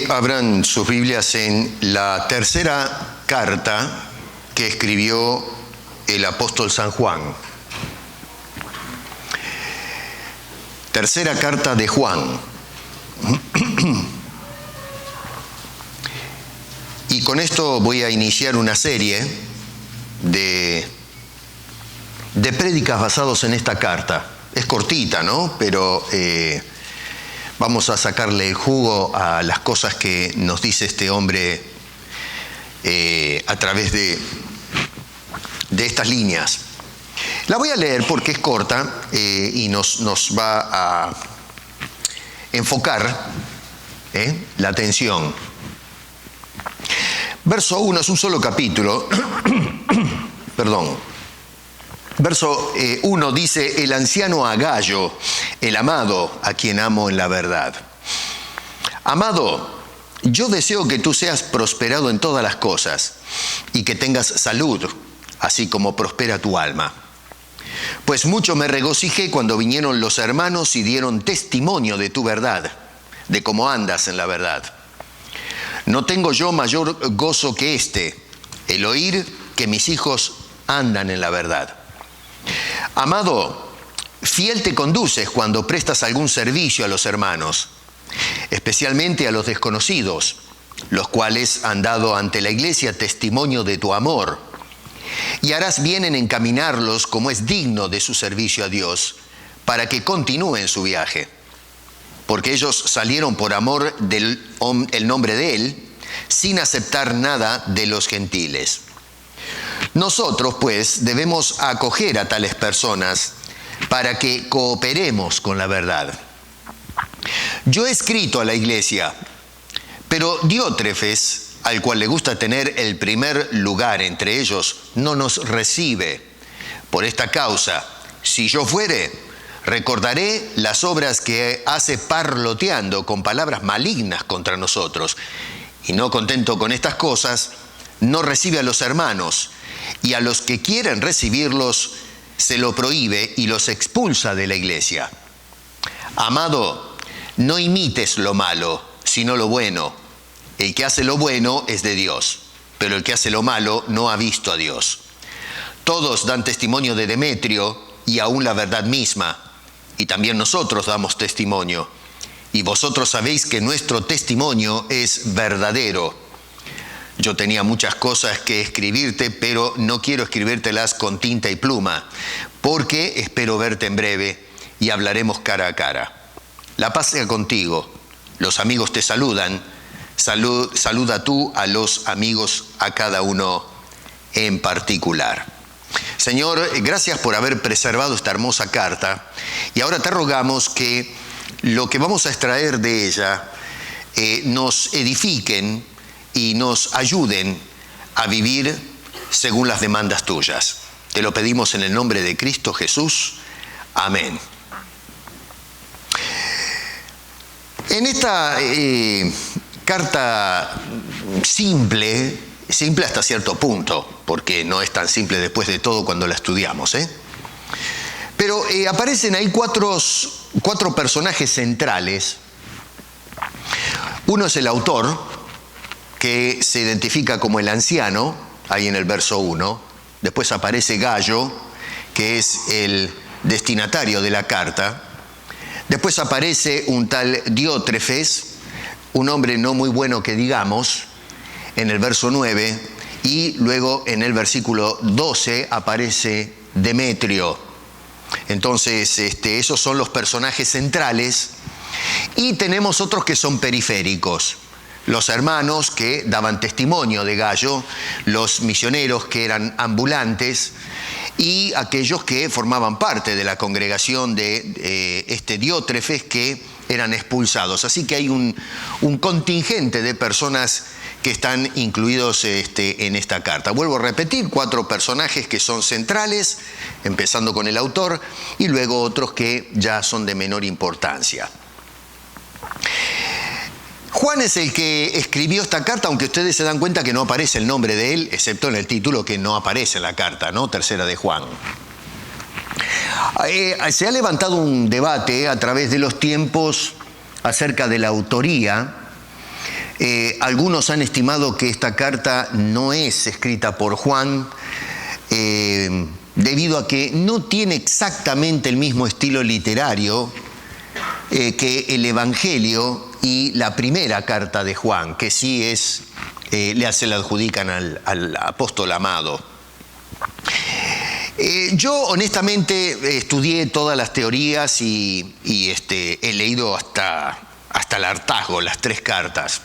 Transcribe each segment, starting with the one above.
abran sus Biblias en la tercera carta que escribió el apóstol San Juan. Tercera carta de Juan. Y con esto voy a iniciar una serie de prédicas basados en esta carta. Es cortita, ¿no? Pero vamos a sacarle el jugo a las cosas que nos dice este hombre a través de estas líneas. La voy a leer porque es corta y nos va a enfocar la atención. Verso 1 es un solo capítulo. Perdón. Verso 1 dice: el anciano a Gayo, el amado, a quien amo en la verdad. Amado, yo deseo que tú seas prosperado en todas las cosas y que tengas salud, así como prospera tu alma. Pues mucho me regocijé cuando vinieron los hermanos y dieron testimonio de tu verdad, de cómo andas en la verdad. No tengo yo mayor gozo que este, el oír que mis hijos andan en la verdad. Amado, fiel te conduces cuando prestas algún servicio a los hermanos, especialmente a los desconocidos, los cuales han dado ante la iglesia testimonio de tu amor. Y harás bien en encaminarlos como es digno de su servicio a Dios, para que continúen su viaje. Porque ellos salieron por amor del nombre de Él, sin aceptar nada de los gentiles. Nosotros, pues, debemos acoger a tales personas para que cooperemos con la verdad. Yo he escrito a la iglesia, pero Diótrefes, al cual le gusta tener el primer lugar entre ellos, no nos recibe. Por esta causa, si yo fuere, recordaré las obras que hace parloteando con palabras malignas contra nosotros. Y no contento con estas cosas, no recibe a los hermanos, y a los que quieren recibirlos se lo prohíbe y los expulsa de la iglesia. Amado, no imites lo malo, sino lo bueno. El que hace lo bueno es de Dios, pero el que hace lo malo no ha visto a Dios. Todos dan testimonio de Demetrio y aún la verdad misma, y también nosotros damos testimonio. Y vosotros sabéis que nuestro testimonio es verdadero. Yo tenía muchas cosas que escribirte, pero no quiero escribírtelas con tinta y pluma, porque espero verte en breve y hablaremos cara a cara. La paz sea contigo. Los amigos te saludan. Saluda tú a los amigos, a cada uno en particular. Señor, gracias por haber preservado esta hermosa carta, y ahora te rogamos que lo que vamos a extraer de ella nos edifiquen y nos ayuden a vivir según las demandas tuyas. Te lo pedimos en el nombre de Cristo Jesús. Amén. En esta carta simple hasta cierto punto, porque no es tan simple después de todo cuando la estudiamos, pero aparecen ahí cuatro personajes centrales. Uno es el autor, que se identifica como el anciano, ahí en el verso 1. Después aparece Gayo, que es el destinatario de la carta. Después aparece un tal Diótrefes, un hombre no muy bueno que digamos, en el verso 9. Y luego en el versículo 12 aparece Demetrio. Entonces, esos son los personajes centrales. Y tenemos otros que son periféricos. Los hermanos que daban testimonio de Gayo, los misioneros que eran ambulantes y aquellos que formaban parte de la congregación de este Diótrefes que eran expulsados. Así que hay un contingente de personas que están incluidos en esta carta. Vuelvo a repetir, 4 personajes que son centrales, empezando con el autor, y luego otros que ya son de menor importancia. Juan es el que escribió esta carta, aunque ustedes se dan cuenta que no aparece el nombre de él, excepto en el título, que no aparece en la carta, ¿no? Tercera de Juan. Se ha levantado un debate a través de los tiempos acerca de la autoría Algunos han estimado que esta carta no es escrita por Juan, debido a que no tiene exactamente el mismo estilo literario que el Evangelio y la primera carta de Juan, que sí es, se la adjudican al apóstol amado. Yo honestamente estudié todas las teorías y he leído hasta el hartazgo las tres cartas.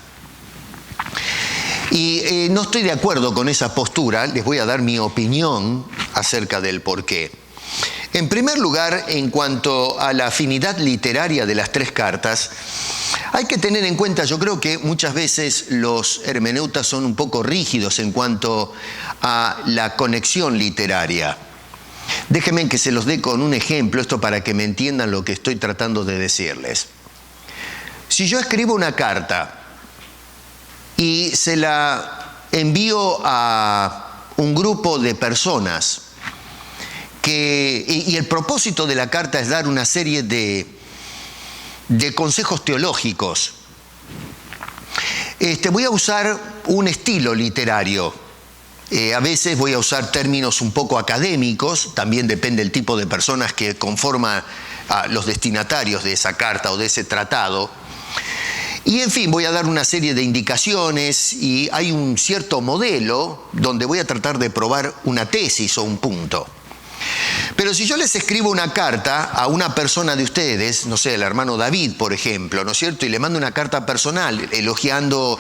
Y no estoy de acuerdo con esa postura. Les voy a dar mi opinión acerca del porqué. En primer lugar, en cuanto a la afinidad literaria de las tres cartas, hay que tener en cuenta, yo creo que muchas veces los hermeneutas son un poco rígidos en cuanto a la conexión literaria. Déjenme que se los dé con un ejemplo, esto para que me entiendan lo que estoy tratando de decirles. Si yo escribo una carta y se la envío a un grupo de personas y el propósito de la carta es dar una serie de consejos teológicos, voy a usar un estilo literario. A veces voy a usar términos un poco académicos, también depende del tipo de personas que conforman a los destinatarios de esa carta o de ese tratado. Y en fin, voy a dar una serie de indicaciones y hay un cierto modelo donde voy a tratar de probar una tesis o un punto. Pero si yo les escribo una carta a una persona de ustedes, no sé, el hermano David, por ejemplo, ¿no es cierto? Y le mando una carta personal elogiando,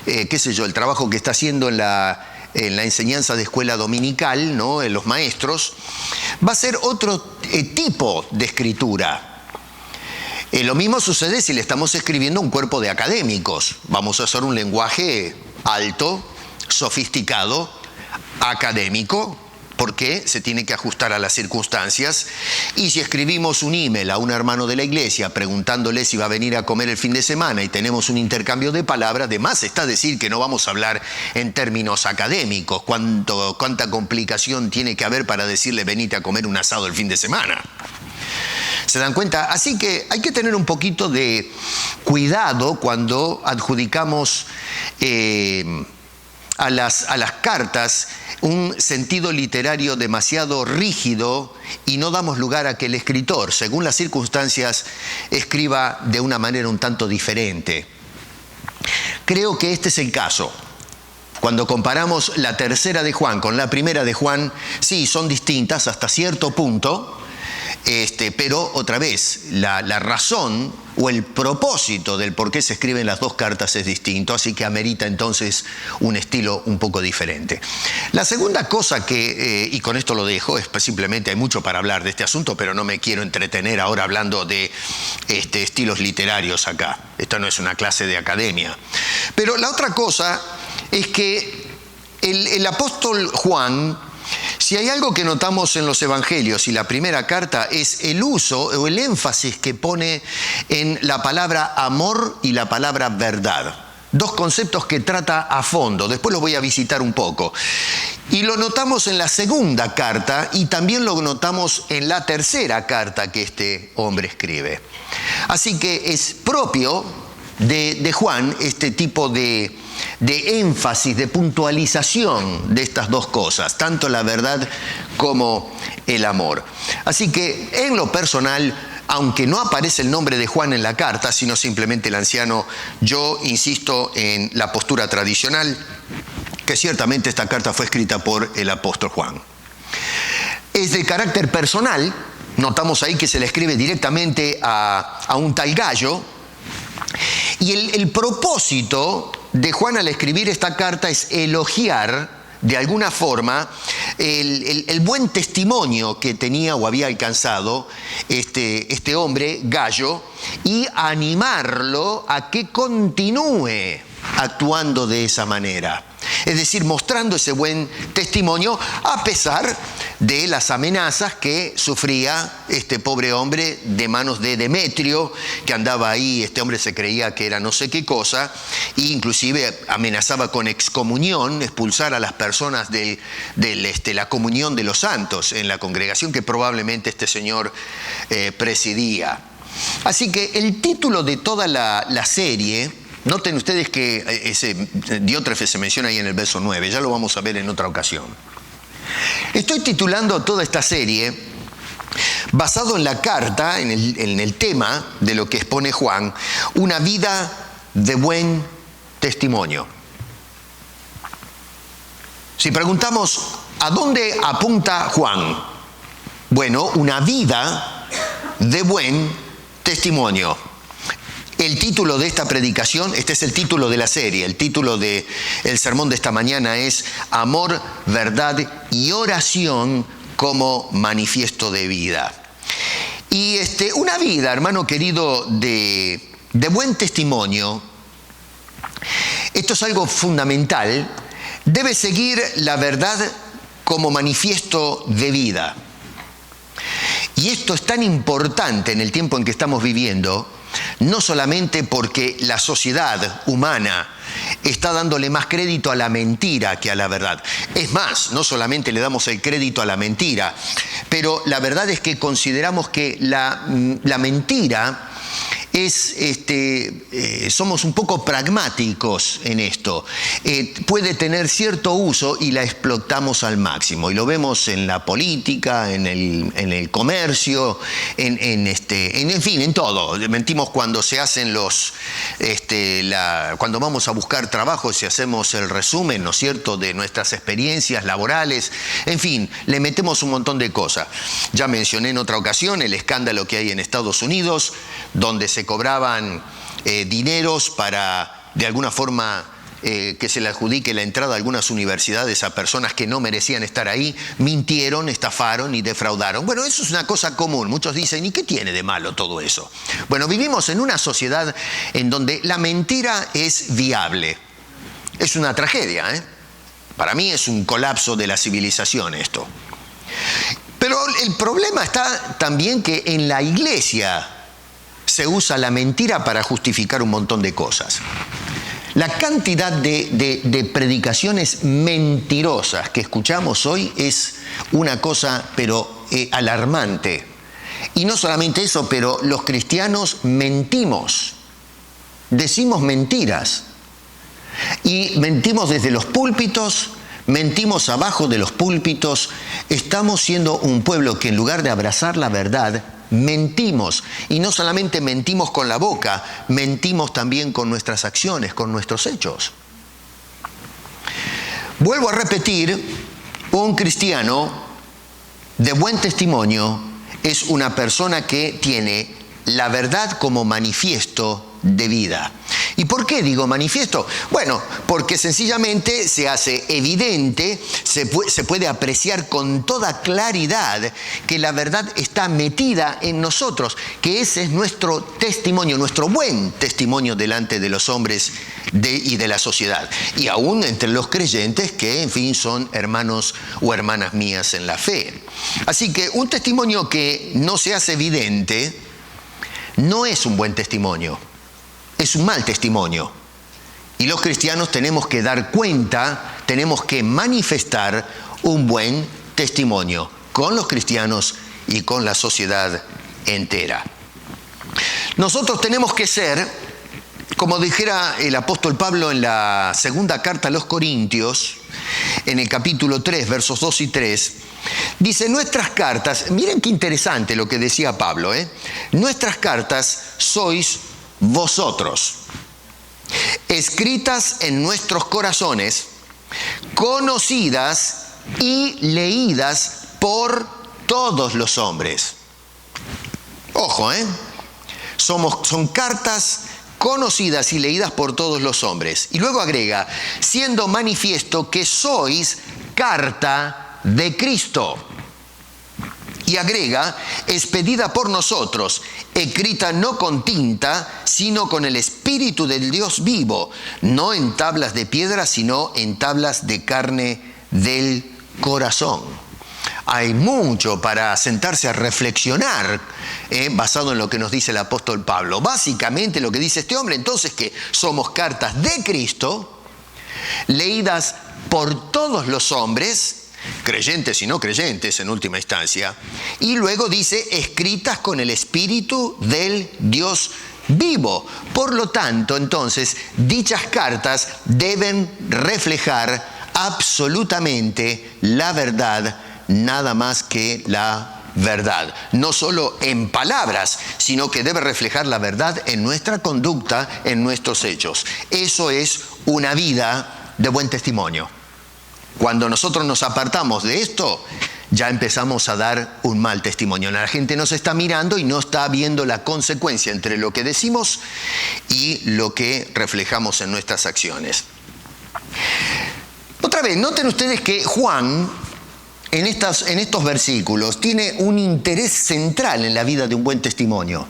el trabajo que está haciendo en la enseñanza de escuela dominical, ¿no? En los maestros, va a ser otro tipo de escritura. Lo mismo sucede si le estamos escribiendo a un cuerpo de académicos. Vamos a usar un lenguaje alto, sofisticado, académico, porque se tiene que ajustar a las circunstancias. Y si escribimos un email a un hermano de la iglesia preguntándole si va a venir a comer el fin de semana y tenemos un intercambio de palabras, de más está decir que no vamos a hablar en términos académicos. ¿Cuánta complicación tiene que haber para decirle venite a comer un asado el fin de semana? ¿Se dan cuenta? Así que hay que tener un poquito de cuidado cuando adjudicamos a las cartas un sentido literario demasiado rígido y no damos lugar a que el escritor, según las circunstancias, escriba de una manera un tanto diferente. Creo que este es el caso. Cuando comparamos la tercera de Juan con la primera de Juan, sí, son distintas hasta cierto punto, pero otra vez, la razón o el propósito del por qué se escriben las dos cartas es distinto, así que amerita entonces un estilo un poco diferente. La segunda cosa y con esto lo dejo, es simplemente hay mucho para hablar de este asunto, pero no me quiero entretener ahora hablando de estilos literarios acá. Esto no es una clase de academia. Pero la otra cosa es que el apóstol Juan, si hay algo que notamos en los evangelios y la primera carta, es el uso o el énfasis que pone en la palabra amor y la palabra verdad. Dos conceptos que trata a fondo. Después los voy a visitar un poco. Y lo notamos en la segunda carta y también lo notamos en la tercera carta que este hombre escribe. Así que es propio de Juan este tipo de énfasis, de puntualización de estas dos cosas, tanto la verdad como el amor. Así que en lo personal, aunque no aparece el nombre de Juan en la carta, sino simplemente el anciano, yo insisto en la postura tradicional, que ciertamente esta carta fue escrita por el apóstol Juan. Es de carácter personal, notamos ahí que se le escribe directamente a un tal Gallo, y el propósito de Juan al escribir esta carta es elogiar de alguna forma el buen testimonio que tenía o había alcanzado este hombre, Gallo, y animarlo a que continúe actuando de esa manera. Es decir, mostrando ese buen testimonio a pesar de las amenazas que sufría este pobre hombre de manos de Demetrio, que andaba ahí. Este hombre se creía que era no sé qué cosa, e inclusive amenazaba con excomunión, expulsar a las personas de la comunión de los santos en la congregación que probablemente este señor presidía. Así que el título de toda la serie Noten ustedes que ese Diótrefes se menciona ahí en el verso 9, ya lo vamos a ver en otra ocasión. Estoy titulando toda esta serie basado en la carta, en el tema de lo que expone Juan, una vida de buen testimonio. Si preguntamos, ¿a dónde apunta Juan? Bueno, una vida de buen testimonio. El título de esta predicación, este es el título de la serie, el título del sermón de esta mañana es Amor, Verdad y Oración como manifiesto de vida. Y una vida, hermano querido, de buen testimonio, esto es algo fundamental, debe seguir la verdad como manifiesto de vida. Y esto es tan importante en el tiempo en que estamos viviendo, no solamente porque la sociedad humana está dándole más crédito a la mentira que a la verdad. Es más, no solamente le damos el crédito a la mentira, pero la verdad es que consideramos que la mentira es, somos un poco pragmáticos en esto. Puede tener cierto uso y la explotamos al máximo. Y lo vemos en la política, en el comercio, en fin, en todo. Mentimos cuando se hacen cuando vamos a buscar trabajo, si hacemos el resumen, ¿no es cierto?, de nuestras experiencias laborales. En fin, le metemos un montón de cosas. Ya mencioné en otra ocasión el escándalo que hay en Estados Unidos, donde se cobraban dineros para, de alguna forma, que se le adjudique la entrada a algunas universidades a personas que no merecían estar ahí, mintieron, estafaron y defraudaron. Bueno, eso es una cosa común. Muchos dicen, ¿y qué tiene de malo todo eso? Bueno, vivimos en una sociedad en donde la mentira es viable. Es una tragedia, ¿eh? Para mí es un colapso de la civilización esto. Pero el problema está también que en la iglesia se usa la mentira para justificar un montón de cosas. La cantidad de predicaciones mentirosas que escuchamos hoy es una cosa, pero alarmante. Y no solamente eso, pero los cristianos mentimos, decimos mentiras. Y mentimos desde los púlpitos, mentimos abajo de los púlpitos. Estamos siendo un pueblo que en lugar de abrazar la verdad, mentimos. Y no solamente mentimos con la boca, mentimos también con nuestras acciones, con nuestros hechos. Vuelvo a repetir, un cristiano de buen testimonio es una persona que tiene la verdad como manifiesto de vida. ¿Y por qué digo manifiesto? Bueno, porque sencillamente se hace evidente, se puede apreciar con toda claridad que la verdad está metida en nosotros, que ese es nuestro testimonio, nuestro buen testimonio delante de los hombres y de la sociedad. Y aún entre los creyentes que, en fin, son hermanos o hermanas mías en la fe. Así que un testimonio que no se hace evidente no es un buen testimonio. Es un mal testimonio. Y los cristianos tenemos que dar cuenta, tenemos que manifestar un buen testimonio con los cristianos y con la sociedad entera. Nosotros tenemos que ser, como dijera el apóstol Pablo en la segunda carta a los Corintios, en el capítulo 3, versos 2 y 3, dice, nuestras cartas, miren qué interesante lo que decía Pablo, nuestras cartas sois vosotros, escritas en nuestros corazones, conocidas y leídas por todos los hombres. Ojo, son cartas conocidas y leídas por todos los hombres. Y luego agrega, siendo manifiesto que sois carta de Cristo. Y agrega, expedida por nosotros, escrita no con tinta, sino con el Espíritu del Dios vivo, no en tablas de piedra, sino en tablas de carne del corazón. Hay mucho para sentarse a reflexionar, basado en lo que nos dice el apóstol Pablo. Básicamente lo que dice este hombre, entonces, que somos cartas de Cristo, leídas por todos los hombres, creyentes y no creyentes en última instancia, y luego dice escritas con el Espíritu del Dios vivo. Por lo tanto, entonces, dichas cartas deben reflejar absolutamente la verdad, nada más que la verdad. No solo en palabras, sino que debe reflejar la verdad en nuestra conducta, en nuestros hechos. Eso es una vida de buen testimonio. Cuando nosotros nos apartamos de esto, ya empezamos a dar un mal testimonio. La gente nos está mirando y no está viendo la consecuencia entre lo que decimos y lo que reflejamos en nuestras acciones. Otra vez, noten ustedes que Juan, en estos versículos, tiene un interés central en la vida de un buen testimonio.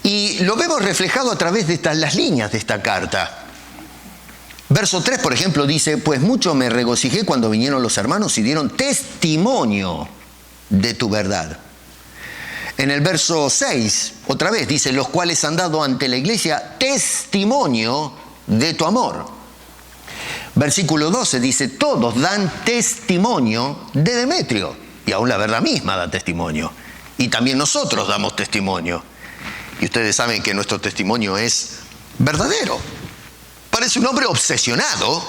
Y lo vemos reflejado a través de las líneas de esta carta. Verso 3, por ejemplo, dice: pues mucho me regocijé cuando vinieron los hermanos y dieron testimonio de tu verdad. En el verso 6, otra vez, dice: los cuales han dado ante la iglesia testimonio de tu amor. Versículo 12 dice: todos dan testimonio de Demetrio. Y aún la verdad misma da testimonio. Y también nosotros damos testimonio. Y ustedes saben que nuestro testimonio es verdadero. Parece un hombre obsesionado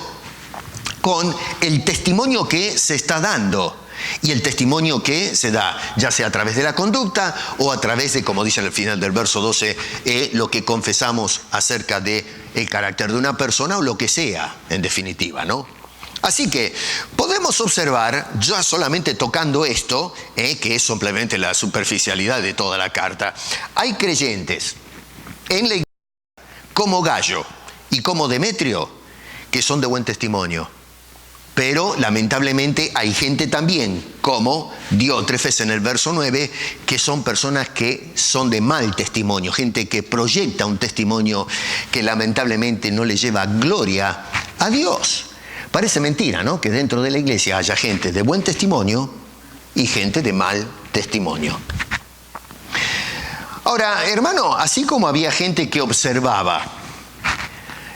con el testimonio que se está dando. Y el testimonio que se da, ya sea a través de la conducta o a través de, como dice en el final del verso 12, lo que confesamos acerca del carácter de una persona o lo que sea, en definitiva, ¿no? Así que podemos observar, ya solamente tocando esto, que es simplemente la superficialidad de toda la carta, hay creyentes en la iglesia como Gallo y como Demetrio que son de buen testimonio. Pero lamentablemente hay gente también, como Diótrefes en el verso 9, que son personas que son de mal testimonio, gente que proyecta un testimonio que lamentablemente no le lleva gloria a Dios. Parece mentira, ¿no?, que dentro de la iglesia haya gente de buen testimonio y gente de mal testimonio. Ahora, hermano, así como había gente que observaba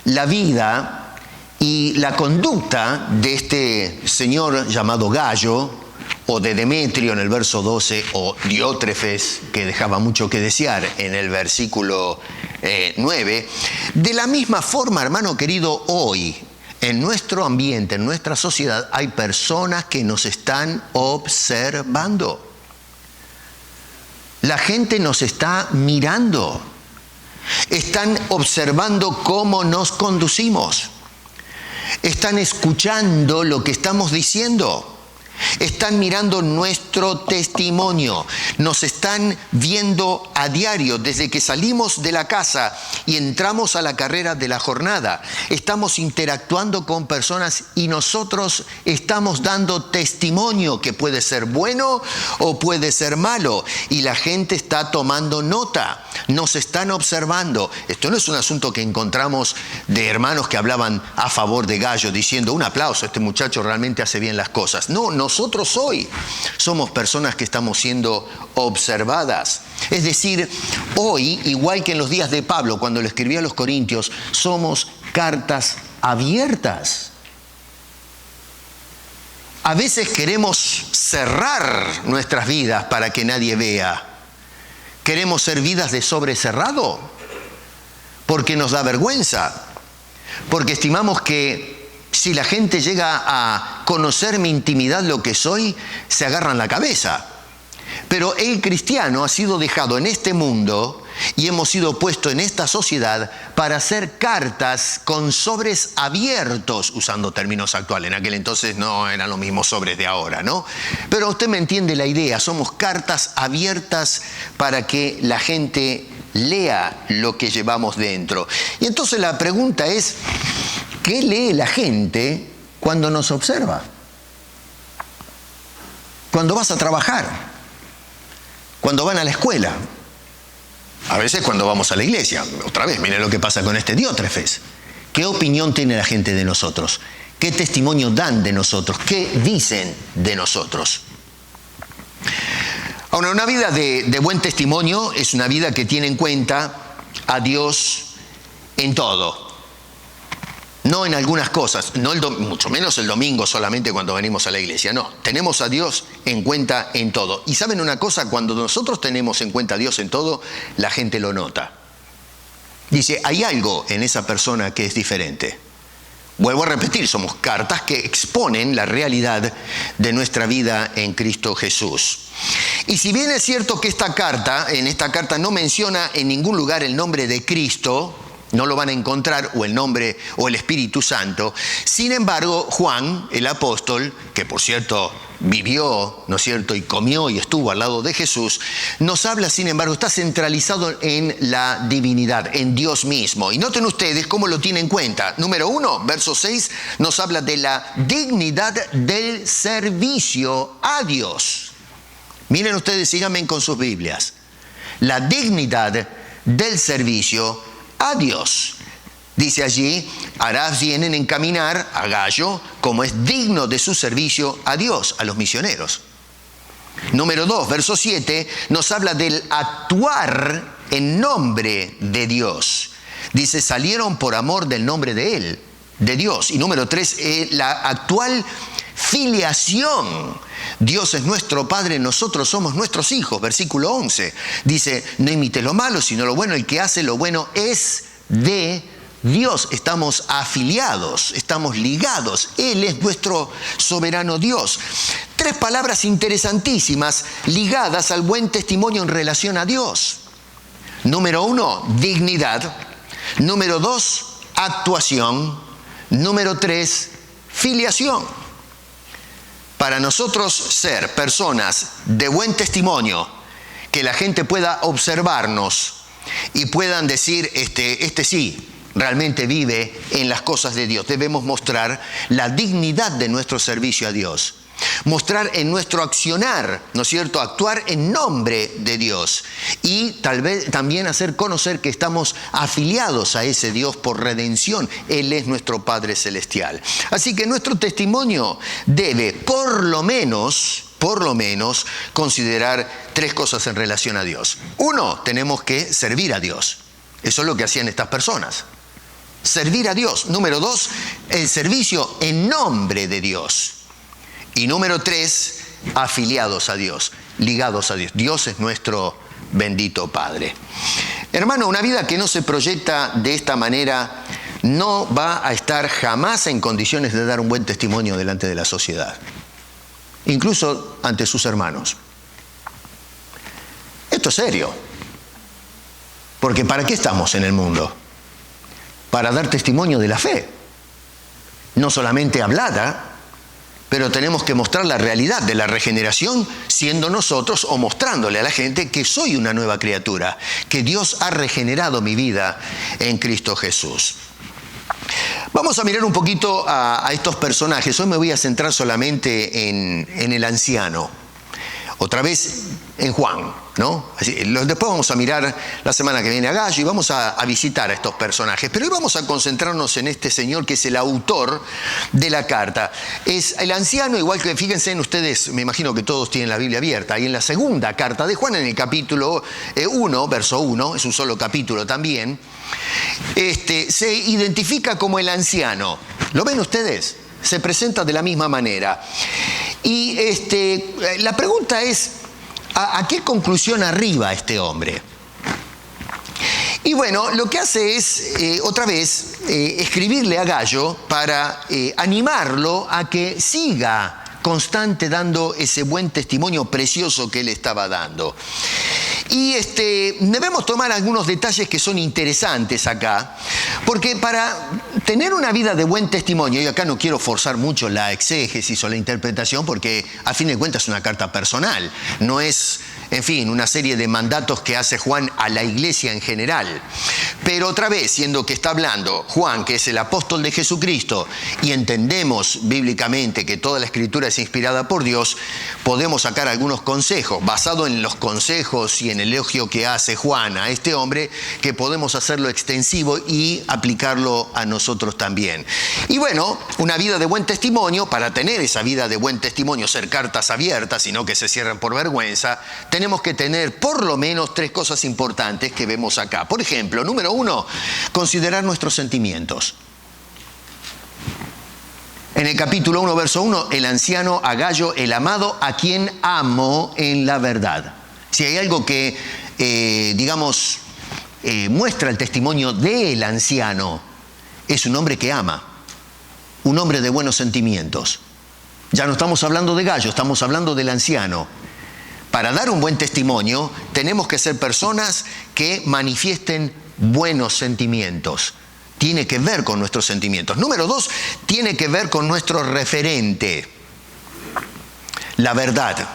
la vida y la conducta de este señor llamado Gallo, o de Demetrio en el verso 12, o Diótrefes, que dejaba mucho que desear en el versículo 9, de la misma forma, hermano querido, hoy, en nuestro ambiente, en nuestra sociedad, hay personas que nos están observando. La gente nos está mirando. Están observando cómo nos conducimos. Están escuchando lo que estamos diciendo. Están mirando nuestro testimonio. Nos están viendo a diario desde que salimos de la casa y entramos a la carrera de la jornada. Estamos interactuando con personas y nosotros estamos dando testimonio, que puede ser bueno o puede ser malo. Y la gente está tomando nota. Nos están observando. Esto no es un asunto que encontramos de hermanos que hablaban a favor de Gallo diciendo: un aplauso, este muchacho realmente hace bien las cosas. No, nosotros hoy somos personas que estamos siendo observadas. Es decir, hoy, igual que en los días de Pablo, cuando le escribía a los Corintios, somos cartas abiertas. A veces queremos cerrar nuestras vidas para que nadie vea. Queremos ser vidas de sobre cerrado porque nos da vergüenza, porque estimamos que si la gente llega a conocer mi intimidad, lo que soy, se agarran la cabeza. Pero el cristiano ha sido dejado en este mundo y hemos sido puestos en esta sociedad para hacer cartas con sobres abiertos, usando términos actuales. En aquel entonces no eran los mismos sobres de ahora, ¿no? Pero usted me entiende la idea, somos cartas abiertas para que la gente lea lo que llevamos dentro. Y entonces la pregunta es: ¿qué lee la gente cuando nos observa? Cuando vas a trabajar, cuando van a la escuela, a veces cuando vamos a la iglesia. Otra vez, miren lo que pasa con este Diótrefes. ¿Qué opinión tiene la gente de nosotros? ¿Qué testimonio dan de nosotros? ¿Qué dicen de nosotros? Ahora, una vida de buen testimonio es una vida que tiene en cuenta a Dios en todo. No en algunas cosas, no mucho menos el domingo solamente cuando venimos a la iglesia. No, tenemos a Dios en cuenta en todo. Y ¿saben una cosa? Cuando nosotros tenemos en cuenta a Dios en todo, la gente lo nota. Dice, hay algo en esa persona que es diferente. Vuelvo a repetir, somos cartas que exponen la realidad de nuestra vida en Cristo Jesús. Y si bien es cierto que en esta carta no menciona en ningún lugar el nombre de Cristo, no lo van a encontrar, o el nombre o el Espíritu Santo. Sin embargo, Juan, el apóstol, que por cierto vivió, ¿no es cierto?, y comió y estuvo al lado de Jesús, nos habla, sin embargo, está centralizado en la divinidad, en Dios mismo. Y noten ustedes cómo lo tiene en cuenta. Número 1, verso 6, nos habla de la dignidad del servicio a Dios. Miren ustedes, síganme con sus Biblias. La dignidad del servicio a Dios. Dice allí, harás bien en encaminar a Gayo como es digno de su servicio a Dios, a los misioneros. Número 2, verso 7, nos habla del actuar en nombre de Dios. Dice, salieron por amor del nombre de Él, de Dios. Y número 3, la actual filiación. Dios es nuestro Padre, nosotros somos nuestros hijos. Versículo 11 dice, no imites lo malo, sino lo bueno. El que hace lo bueno es de Dios. Estamos afiliados, estamos ligados. Él es nuestro soberano Dios. 3 palabras interesantísimas ligadas al buen testimonio en relación a Dios. Número 1, dignidad. Número 2, actuación. Número 3, filiación. Para nosotros ser personas de buen testimonio, que la gente pueda observarnos y puedan decir, este sí, realmente vive en las cosas de Dios. Debemos mostrar la dignidad de nuestro servicio a Dios. Mostrar en nuestro accionar, ¿no es cierto?, actuar en nombre de Dios. Y tal vez también hacer conocer que estamos afiliados a ese Dios por redención. Él es nuestro Padre Celestial. Así que nuestro testimonio debe, por lo menos, considerar 3 cosas en relación a Dios. 1, tenemos que servir a Dios. Eso es lo que hacían estas personas. Servir a Dios. Número 2, el servicio en nombre de Dios. Y número 3, afiliados a Dios, ligados a Dios. Dios es nuestro bendito Padre. Hermano, una vida que no se proyecta de esta manera no va a estar jamás en condiciones de dar un buen testimonio delante de la sociedad, incluso ante sus hermanos. Esto es serio, porque ¿para qué estamos en el mundo? Para dar testimonio de la fe, no solamente hablada, pero tenemos que mostrar la realidad de la regeneración siendo nosotros o mostrándole a la gente que soy una nueva criatura, que Dios ha regenerado mi vida en Cristo Jesús. Vamos a mirar un poquito a estos personajes. Hoy me voy a centrar solamente en el anciano. Otra vez en Juan, ¿no? Después vamos a mirar la semana que viene a Gallo y vamos a visitar a estos personajes. Pero hoy vamos a concentrarnos en este señor que es el autor de la carta. Es el anciano, igual que, fíjense en ustedes, me imagino que todos tienen la Biblia abierta, y en la segunda carta de Juan, en el capítulo 1, verso 1, es un solo capítulo también, se identifica como el anciano. ¿Lo ven ustedes? Se presenta de la misma manera. Y la pregunta es, ¿a qué conclusión arriba este hombre? Y bueno, lo que hace es, otra vez, escribirle a Gallo para animarlo a que siga constante dando ese buen testimonio precioso que él estaba dando. Y debemos tomar algunos detalles que son interesantes acá, porque para tener una vida de buen testimonio, y acá no quiero forzar mucho la exégesis o la interpretación, porque a fin de cuentas es una carta personal, no es, en fin, una serie de mandatos que hace Juan a la iglesia en general. Pero otra vez, siendo que está hablando Juan, que es el apóstol de Jesucristo, y entendemos bíblicamente que toda la escritura es inspirada por Dios, podemos sacar algunos consejos, basado en los consejos y en el elogio que hace Juan a este hombre, que podemos hacerlo extensivo y aplicarlo a nosotros también. Y bueno, una vida de buen testimonio, para tener esa vida de buen testimonio, ser cartas abiertas y no que se cierren por vergüenza, tenemos que tener por lo menos 3 cosas importantes que vemos acá. Por ejemplo, número 1, considerar nuestros sentimientos. En el capítulo 1, verso 1, el anciano a Gallo, el amado, a quien amo en la verdad. Si hay algo que, muestra el testimonio del anciano, es un hombre que ama, un hombre de buenos sentimientos. Ya no estamos hablando de Gallo, estamos hablando del anciano. Para dar un buen testimonio, tenemos que ser personas que manifiesten buenos sentimientos. Tiene que ver con nuestros sentimientos. Número 2, tiene que ver con nuestro referente, la verdad.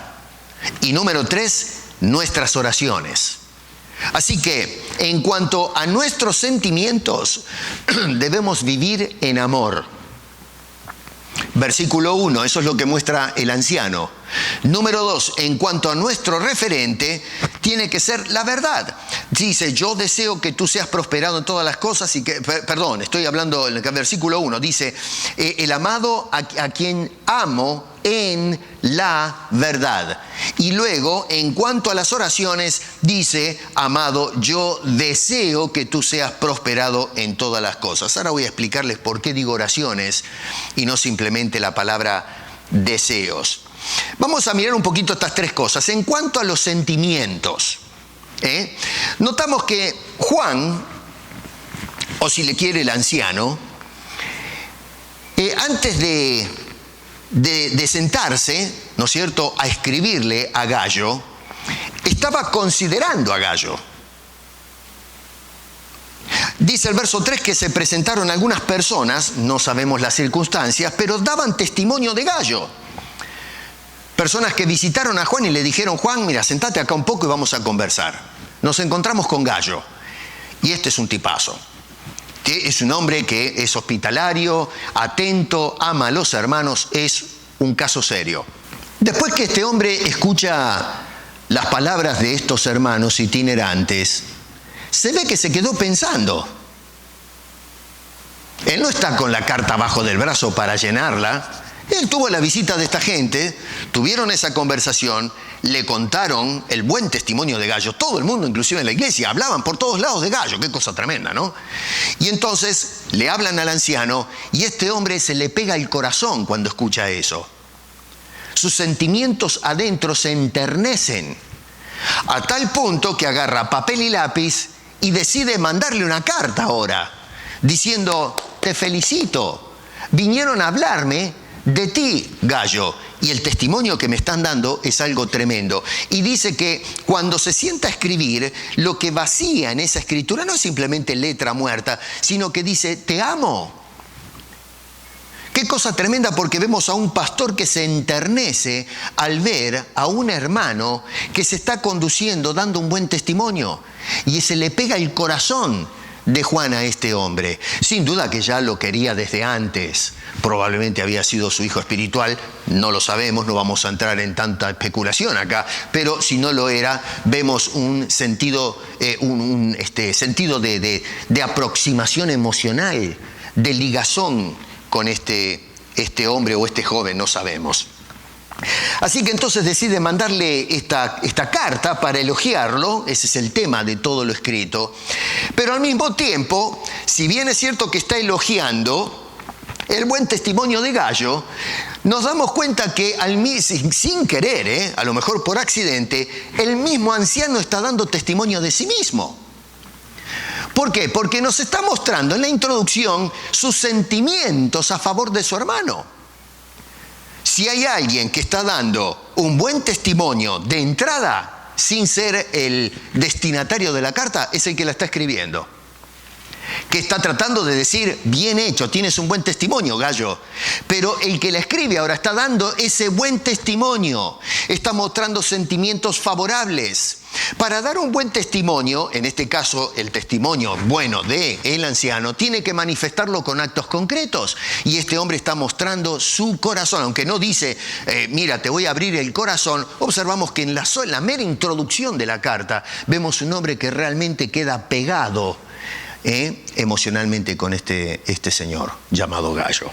Y número 3, nuestras oraciones. Así que, en cuanto a nuestros sentimientos, debemos vivir en amor. Versículo 1, eso es lo que muestra el anciano. Número 2, en cuanto a nuestro referente, tiene que ser la verdad. Dice, yo deseo que tú seas prosperado en todas las cosas y que, perdón, estoy hablando en el versículo 1, dice, el amado a quien amo en la verdad. Y luego, en cuanto a las oraciones, dice, amado, yo deseo que tú seas prosperado en todas las cosas. Ahora voy a explicarles por qué digo oraciones y no simplemente la palabra deseos. Vamos a mirar un poquito estas tres cosas. En cuanto a los sentimientos, notamos que Juan, o si le quiere el anciano, antes de sentarse, ¿no es cierto?, a escribirle a Gallo, estaba considerando a Gallo. Dice el verso 3 que se presentaron algunas personas, no sabemos las circunstancias, pero daban testimonio de Gallo. Personas que visitaron a Juan y le dijeron, Juan, mira, sentate acá un poco y vamos a conversar. Nos encontramos con Gallo. Y este es un tipazo. Que es un hombre que es hospitalario, atento, ama a los hermanos, es un caso serio. Después que este hombre escucha las palabras de estos hermanos itinerantes, se ve que se quedó pensando. Él no está con la carta abajo del brazo para llenarla. Él tuvo la visita de esta gente, tuvieron esa conversación, le contaron el buen testimonio de Gallo. Todo el mundo, inclusive en la iglesia, hablaban por todos lados de Gallo. Qué cosa tremenda, ¿no? Y entonces le hablan al anciano y este hombre se le pega el corazón cuando escucha eso. Sus sentimientos adentro se enternecen a tal punto que agarra papel y lápiz y decide mandarle una carta ahora, diciendo, te felicito, vinieron a hablarme de ti, Gallo, y el testimonio que me están dando es algo tremendo. Y dice que cuando se sienta a escribir, lo que vacía en esa escritura no es simplemente letra muerta, sino que dice, te amo. Qué cosa tremenda, porque vemos a un pastor que se enternece al ver a un hermano que se está conduciendo, dando un buen testimonio, y se le pega el corazón de Juan a este hombre. Sin duda que ya lo quería desde antes. Probablemente había sido su hijo espiritual, no lo sabemos, no vamos a entrar en tanta especulación acá, pero si no lo era, vemos un sentido, sentido de aproximación emocional, de ligazón con este hombre o este joven, no sabemos. Así que entonces decide mandarle esta carta para elogiarlo, ese es el tema de todo lo escrito, pero al mismo tiempo, si bien es cierto que está elogiando el buen testimonio de Gallo, nos damos cuenta que sin querer, a lo mejor por accidente, el mismo anciano está dando testimonio de sí mismo. ¿Por qué? Porque nos está mostrando en la introducción sus sentimientos a favor de su hermano. Si hay alguien que está dando un buen testimonio de entrada, sin ser el destinatario de la carta, es el que la está escribiendo. Que está tratando de decir, bien hecho, tienes un buen testimonio, Gallo. Pero el que la escribe ahora está dando ese buen testimonio, está mostrando sentimientos favorables. Para dar un buen testimonio, en este caso el testimonio bueno del anciano, tiene que manifestarlo con actos concretos. Y este hombre está mostrando su corazón, aunque no dice, mira, te voy a abrir el corazón. Observamos que en la mera introducción de la carta vemos un hombre que realmente queda pegado emocionalmente con este señor llamado Gallo.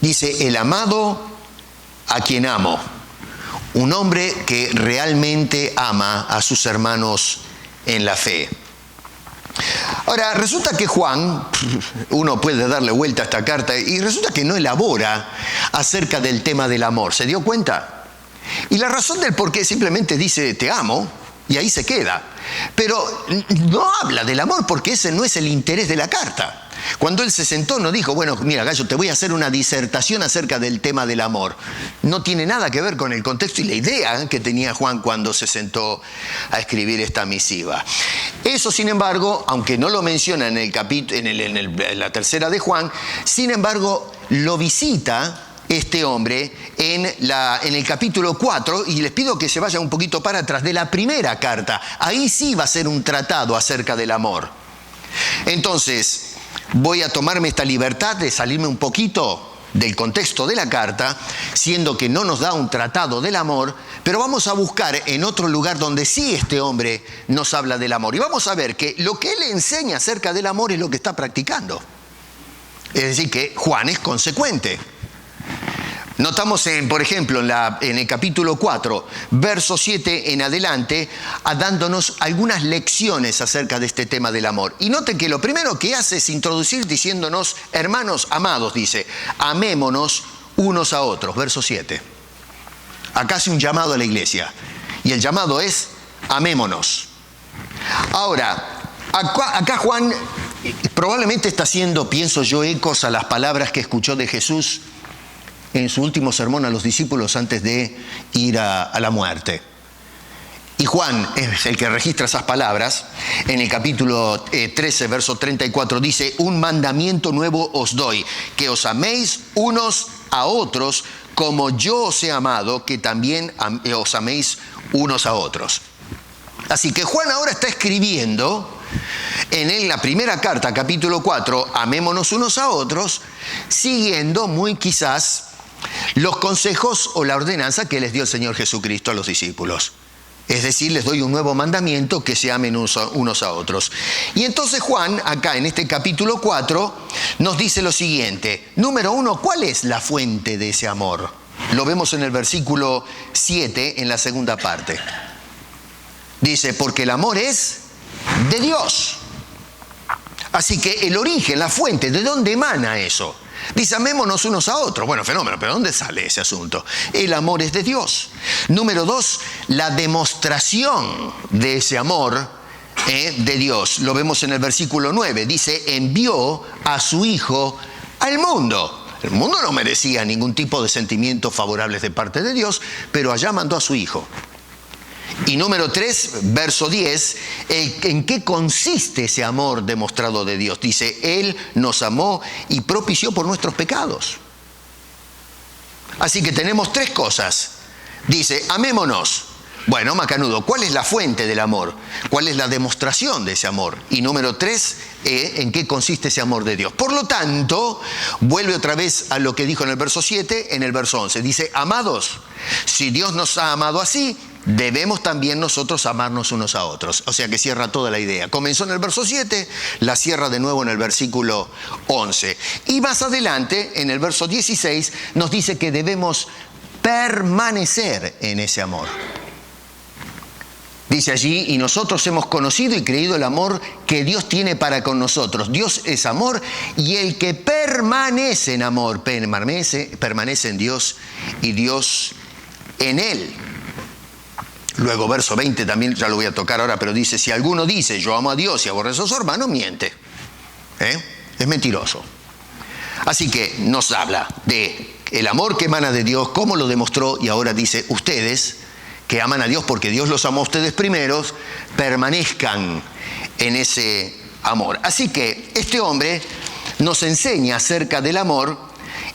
Dice, el amado a quien amo. Un hombre que realmente ama a sus hermanos en la fe. Ahora, resulta que Juan, uno puede darle vuelta a esta carta, y resulta que no elabora acerca del tema del amor. ¿Se dio cuenta? Y la razón del por qué simplemente dice te amo, y ahí se queda. Pero no habla del amor porque ese no es el interés de la carta. Cuando él se sentó no dijo, bueno, mira Gallo, te voy a hacer una disertación acerca del tema del amor. No tiene nada que ver con el contexto y la idea que tenía Juan cuando se sentó a escribir esta misiva. Eso, sin embargo, aunque no lo menciona en el en la tercera de Juan, sin embargo, lo visita este hombre en el capítulo 4, y les pido que se vayan un poquito para atrás, de la primera carta. Ahí sí va a ser un tratado acerca del amor. Entonces, voy a tomarme esta libertad de salirme un poquito del contexto de la carta, siendo que no nos da un tratado del amor, pero vamos a buscar en otro lugar donde sí este hombre nos habla del amor. Y vamos a ver que lo que él enseña acerca del amor es lo que está practicando. Es decir, que Juan es consecuente. Notamos, por ejemplo, en el capítulo 4, verso 7 en adelante, dándonos algunas lecciones acerca de este tema del amor. Y noten que lo primero que hace es introducir diciéndonos, hermanos amados, dice, amémonos unos a otros, verso 7. Acá hace un llamado a la iglesia, y el llamado es, amémonos. Ahora, acá Juan probablemente está haciendo, pienso yo, ecos a las palabras que escuchó de Jesús en su último sermón a los discípulos antes de ir a la muerte. Y Juan es el que registra esas palabras. En el capítulo 13, verso 34, dice, un mandamiento nuevo os doy, que os améis unos a otros, como yo os he amado, que también os améis unos a otros. Así que Juan ahora está escribiendo en la primera carta, capítulo 4, amémonos unos a otros, siguiendo muy quizás los consejos o la ordenanza que les dio el Señor Jesucristo a los discípulos. Es decir, les doy un nuevo mandamiento, que se amen unos a otros. Y entonces Juan, acá en este capítulo 4, nos dice lo siguiente. Número 1, ¿cuál es la fuente de ese amor? Lo vemos en el versículo 7, en la segunda parte. Dice, porque el amor es de Dios. Así que el origen, la fuente, ¿de dónde emana eso? Dice, amémonos unos a otros. Bueno, fenómeno, pero ¿dónde sale ese asunto? El amor es de Dios. Número 2, la demostración de ese amor de Dios. Lo vemos en el versículo 9. Dice, envió a su Hijo al mundo. El mundo no merecía ningún tipo de sentimientos favorables de parte de Dios, pero allá mandó a su Hijo. Y número 3, verso 10, ¿en qué consiste ese amor demostrado de Dios? Dice, Él nos amó y propició por nuestros pecados. Así que tenemos 3 cosas. Dice, amémonos. Bueno, macanudo, ¿cuál es la fuente del amor? ¿Cuál es la demostración de ese amor? Y número 3, ¿en qué consiste ese amor de Dios? Por lo tanto, vuelve otra vez a lo que dijo en el verso 7, en el verso 11. Dice, amados, si Dios nos ha amado así, debemos también nosotros amarnos unos a otros. O sea que cierra toda la idea. Comenzó en el verso 7, la cierra de nuevo en el versículo 11. Y más adelante, en el verso 16, nos dice que debemos permanecer en ese amor. Dice allí, y nosotros hemos conocido y creído el amor que Dios tiene para con nosotros. Dios es amor, y el que permanece en amor, permanece en Dios y Dios en él. Luego, verso 20, también ya lo voy a tocar ahora, pero dice, si alguno dice, yo amo a Dios y aborrece a su hermano, miente. Es mentiroso. Así que nos habla de el amor que emana de Dios, cómo lo demostró, y ahora dice, ustedes que aman a Dios porque Dios los amó a ustedes primeros, permanezcan en ese amor. Así que este hombre nos enseña acerca del amor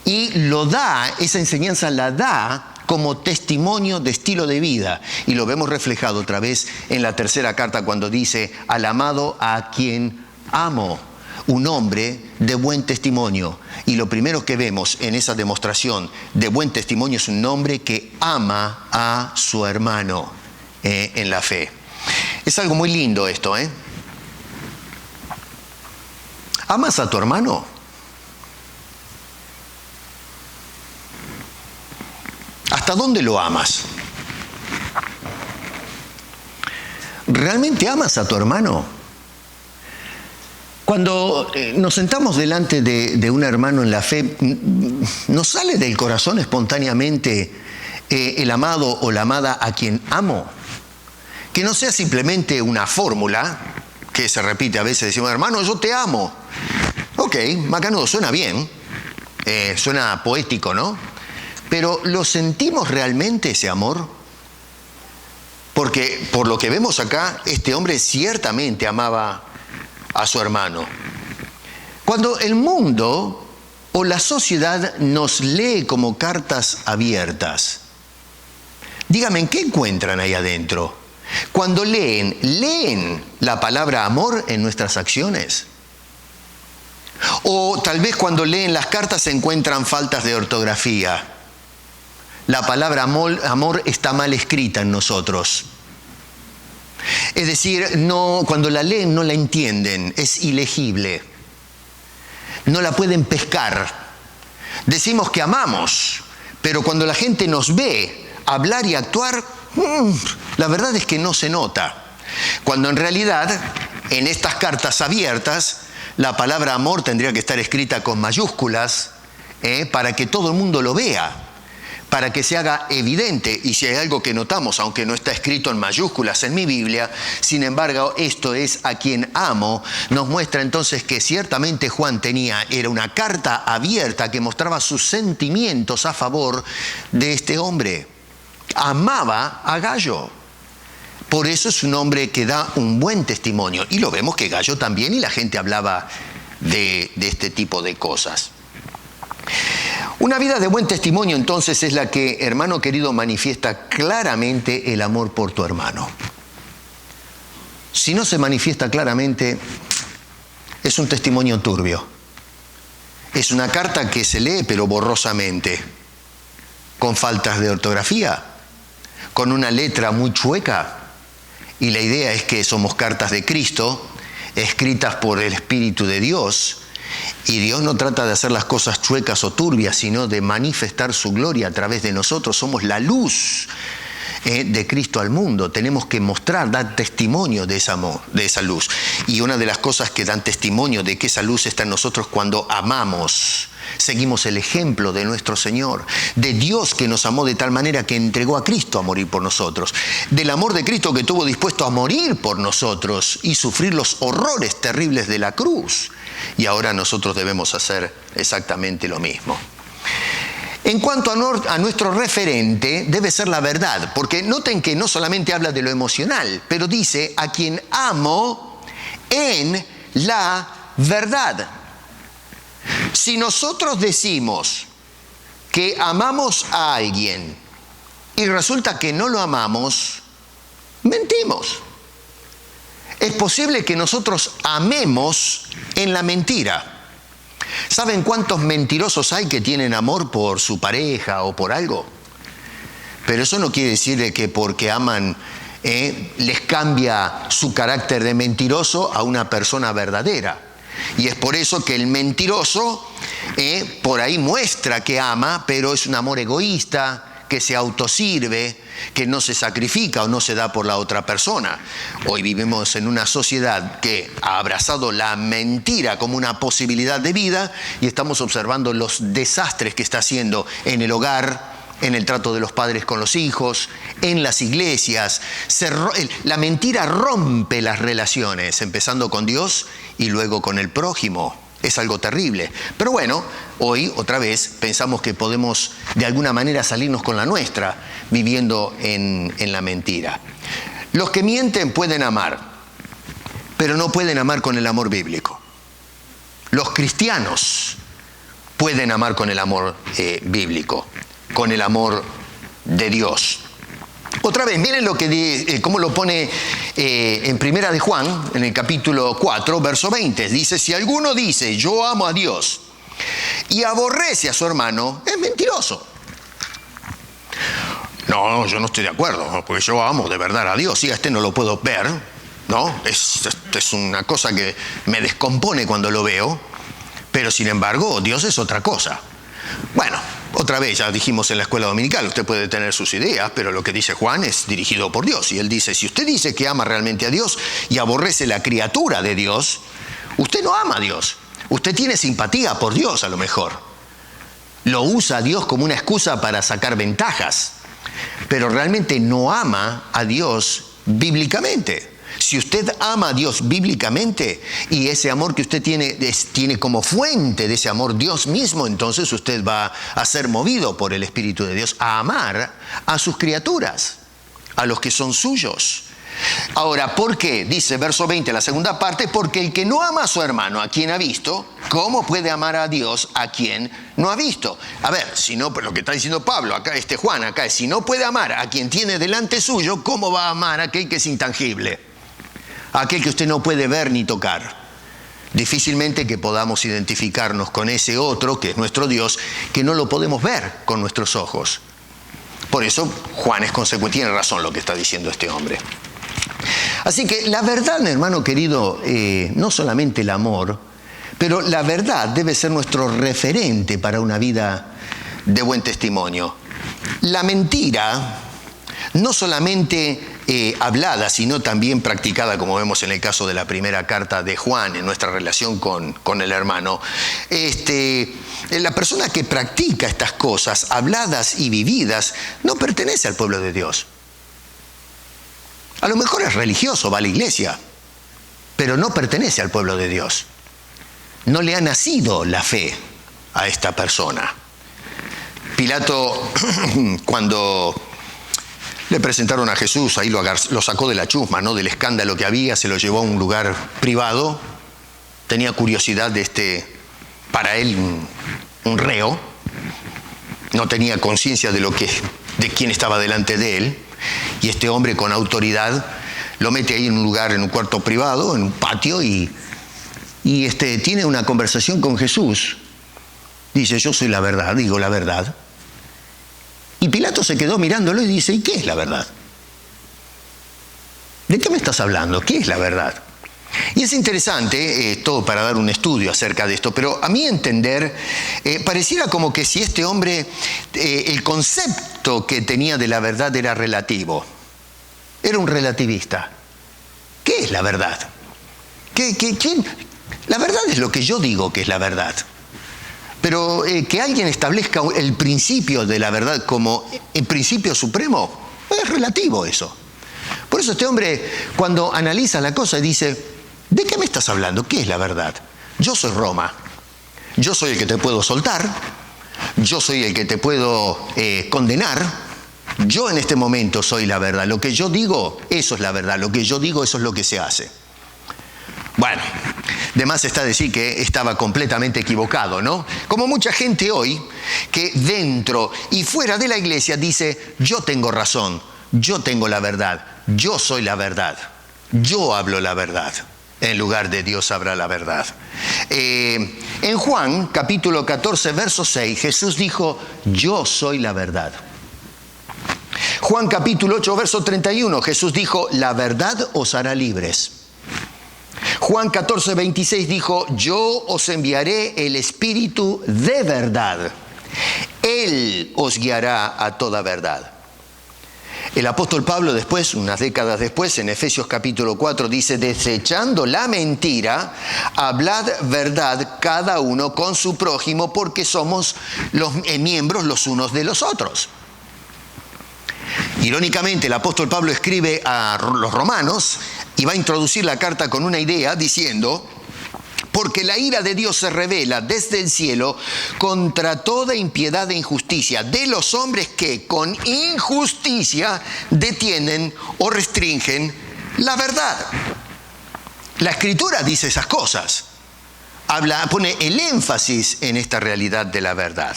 y lo da, esa enseñanza la da como testimonio de estilo de vida. Y lo vemos reflejado otra vez en la tercera carta cuando dice, al amado a quien amo. Un hombre de buen testimonio. Y lo primero que vemos en esa demostración de buen testimonio es un hombre que ama a su hermano en la fe. Es algo muy lindo esto, ¿eh? ¿Amas a tu hermano? ¿Hasta dónde lo amas? ¿Realmente amas a tu hermano? Cuando nos sentamos delante de un hermano en la fe, ¿nos sale del corazón espontáneamente el amado o la amada a quien amo? Que no sea simplemente una fórmula que se repite a veces, decimos, hermano, yo te amo. Ok, macanudo, suena bien, suena poético, ¿no? Pero ¿lo sentimos realmente ese amor? Porque por lo que vemos acá, este hombre ciertamente amaba a su hermano. Cuando el mundo o la sociedad nos lee como cartas abiertas, díganme, ¿qué encuentran ahí adentro? Cuando ¿leen la palabra amor en nuestras acciones? O tal vez cuando leen las cartas se encuentran faltas de ortografía. La palabra amor está mal escrita en nosotros. Es decir, cuando la leen no la entienden, es ilegible. No la pueden pescar. Decimos que amamos, pero cuando la gente nos ve hablar y actuar, la verdad es que no se nota. Cuando en realidad, en estas cartas abiertas, la palabra amor tendría que estar escrita con mayúsculas, para que todo el mundo lo vea, para que se haga evidente. Y si hay algo que notamos, aunque no está escrito en mayúsculas en mi Biblia, sin embargo, esto es a quien amo, nos muestra entonces que ciertamente Juan era una carta abierta que mostraba sus sentimientos a favor de este hombre. Amaba a Gayo. Por eso es un hombre que da un buen testimonio. Y lo vemos que Gayo también, y la gente hablaba de este tipo de cosas. Una vida de buen testimonio entonces es la que, hermano querido, manifiesta claramente el amor por tu hermano. Si no se manifiesta claramente, es un testimonio turbio. Es una carta que se lee pero borrosamente, con faltas de ortografía, con una letra muy chueca. Y la idea es que somos cartas de Cristo, escritas por el Espíritu de Dios. Y Dios no trata de hacer las cosas chuecas o turbias, sino de manifestar su gloria a través de nosotros. Somos la luz de Cristo al mundo. Tenemos que mostrar, dar testimonio de esa luz. Y una de las cosas que dan testimonio de que esa luz está en nosotros cuando amamos. Seguimos el ejemplo de nuestro Señor, de Dios que nos amó de tal manera que entregó a Cristo a morir por nosotros, del amor de Cristo que estuvo dispuesto a morir por nosotros y sufrir los horrores terribles de la cruz. Y ahora nosotros debemos hacer exactamente lo mismo. En cuanto a nuestro referente, debe ser la verdad, porque noten que no solamente habla de lo emocional, pero dice a quien amo en la verdad. Si nosotros decimos que amamos a alguien y resulta que no lo amamos, mentimos. Es posible que nosotros amemos en la mentira. ¿Saben cuántos mentirosos hay que tienen amor por su pareja o por algo? Pero eso no quiere decir que porque aman les cambia su carácter de mentiroso a una persona verdadera. Y es por eso que el mentiroso por ahí muestra que ama, pero es un amor egoísta, que se autosirve, que no se sacrifica o no se da por la otra persona. Hoy vivimos en una sociedad que ha abrazado la mentira como una posibilidad de vida y estamos observando los desastres que está haciendo en el hogar, en el trato de los padres con los hijos, en las iglesias. La mentira rompe las relaciones, empezando con Dios y luego con el prójimo. Es algo terrible. Pero bueno, hoy otra vez pensamos que podemos de alguna manera salirnos con la nuestra viviendo en la mentira. Los que mienten pueden amar, pero no pueden amar con el amor bíblico. Los cristianos pueden amar con el amor bíblico, con el amor de Dios. Otra vez, miren cómo lo pone en Primera de Juan, en el capítulo 4, verso 20. Dice, si alguno dice, yo amo a Dios, y aborrece a su hermano, es mentiroso. No, yo no estoy de acuerdo, porque yo amo de verdad a Dios. Y a este no lo puedo ver, ¿no? Es una cosa que me descompone cuando lo veo, pero sin embargo, Dios es otra cosa. Bueno, otra vez, ya dijimos en la escuela dominical, usted puede tener sus ideas, pero lo que dice Juan es dirigido por Dios. Y él dice, si usted dice que ama realmente a Dios y aborrece la criatura de Dios, Usted no ama a Dios. Usted tiene simpatía por Dios a lo mejor. Lo usa a Dios como una excusa para sacar ventajas. Pero realmente no ama a Dios bíblicamente. Si usted ama a Dios bíblicamente y ese amor que usted tiene como fuente de ese amor Dios mismo, entonces usted va a ser movido por el Espíritu de Dios a amar a sus criaturas, a los que son suyos. Ahora, ¿por qué? Dice verso 20, la segunda parte, porque el que no ama a su hermano, a quien ha visto, ¿cómo puede amar a Dios a quien no ha visto? A ver, si no, lo que está diciendo Pablo, acá Juan, acá es, si no puede amar a quien tiene delante suyo, ¿cómo va a amar a aquel que es intangible? A aquel que usted no puede ver ni tocar. Difícilmente que podamos identificarnos con ese otro, que es nuestro Dios, que no lo podemos ver con nuestros ojos. Por eso Juan es consecuente, tiene razón lo que está diciendo este hombre. Así que la verdad, mi hermano querido, no solamente el amor, pero la verdad debe ser nuestro referente para una vida de buen testimonio. La mentira, no solamente hablada, sino también practicada, como vemos en el caso de la primera carta de Juan, en nuestra relación con el hermano. La persona que practica estas cosas, habladas y vividas, no pertenece al pueblo de Dios. A lo mejor es religioso, va a la iglesia, pero no pertenece al pueblo de Dios. No le ha nacido la fe a esta persona. Pilato, cuando le presentaron a Jesús, ahí lo sacó de la chusma, ¿no? Del escándalo que había, se lo llevó a un lugar privado. Tenía curiosidad de para él, un reo. No tenía conciencia de quién estaba delante de él. Y este hombre con autoridad lo mete ahí en un lugar, en un cuarto privado, en un patio, y tiene una conversación con Jesús. Dice, yo soy la verdad, digo la verdad. Y Pilato se quedó mirándolo y dice, ¿y qué es la verdad? ¿De qué me estás hablando? ¿Qué es la verdad? Y es interesante, todo para dar un estudio acerca de esto, pero a mi entender, pareciera como que si este hombre, el concepto que tenía de la verdad era relativo. Era un relativista. ¿Qué es la verdad? ¿Quién? La verdad es lo que yo digo que es la verdad. Pero que alguien establezca el principio de la verdad como el principio supremo, es relativo eso. Por eso este hombre, cuando analiza la cosa, dice, ¿de qué me estás hablando? ¿Qué es la verdad? Yo soy Roma. Yo soy el que te puedo soltar. Yo soy el que te puedo condenar. Yo en este momento soy la verdad. Lo que yo digo, eso es la verdad. Lo que yo digo, eso es lo que se hace. Bueno, de más está decir que estaba completamente equivocado, ¿no? Como mucha gente hoy que dentro y fuera de la iglesia dice, yo tengo razón, yo tengo la verdad, yo soy la verdad, yo hablo la verdad, en lugar de Dios habla la verdad. En Juan, capítulo 14, verso 6, Jesús dijo, yo soy la verdad. Juan, capítulo 8, verso 31, Jesús dijo, la verdad os hará libres. Juan 14, 26 dijo, yo os enviaré el Espíritu de verdad. Él os guiará a toda verdad. El apóstol Pablo después, unas décadas después, en Efesios capítulo 4, dice, desechando la mentira, hablad verdad cada uno con su prójimo, porque somos los miembros los unos de los otros. Irónicamente, el apóstol Pablo escribe a los romanos y va a introducir la carta con una idea diciendo, porque la ira de Dios se revela desde el cielo contra toda impiedad e injusticia de los hombres que con injusticia detienen o restringen la verdad. La Escritura dice esas cosas. Pone el énfasis en esta realidad de la verdad.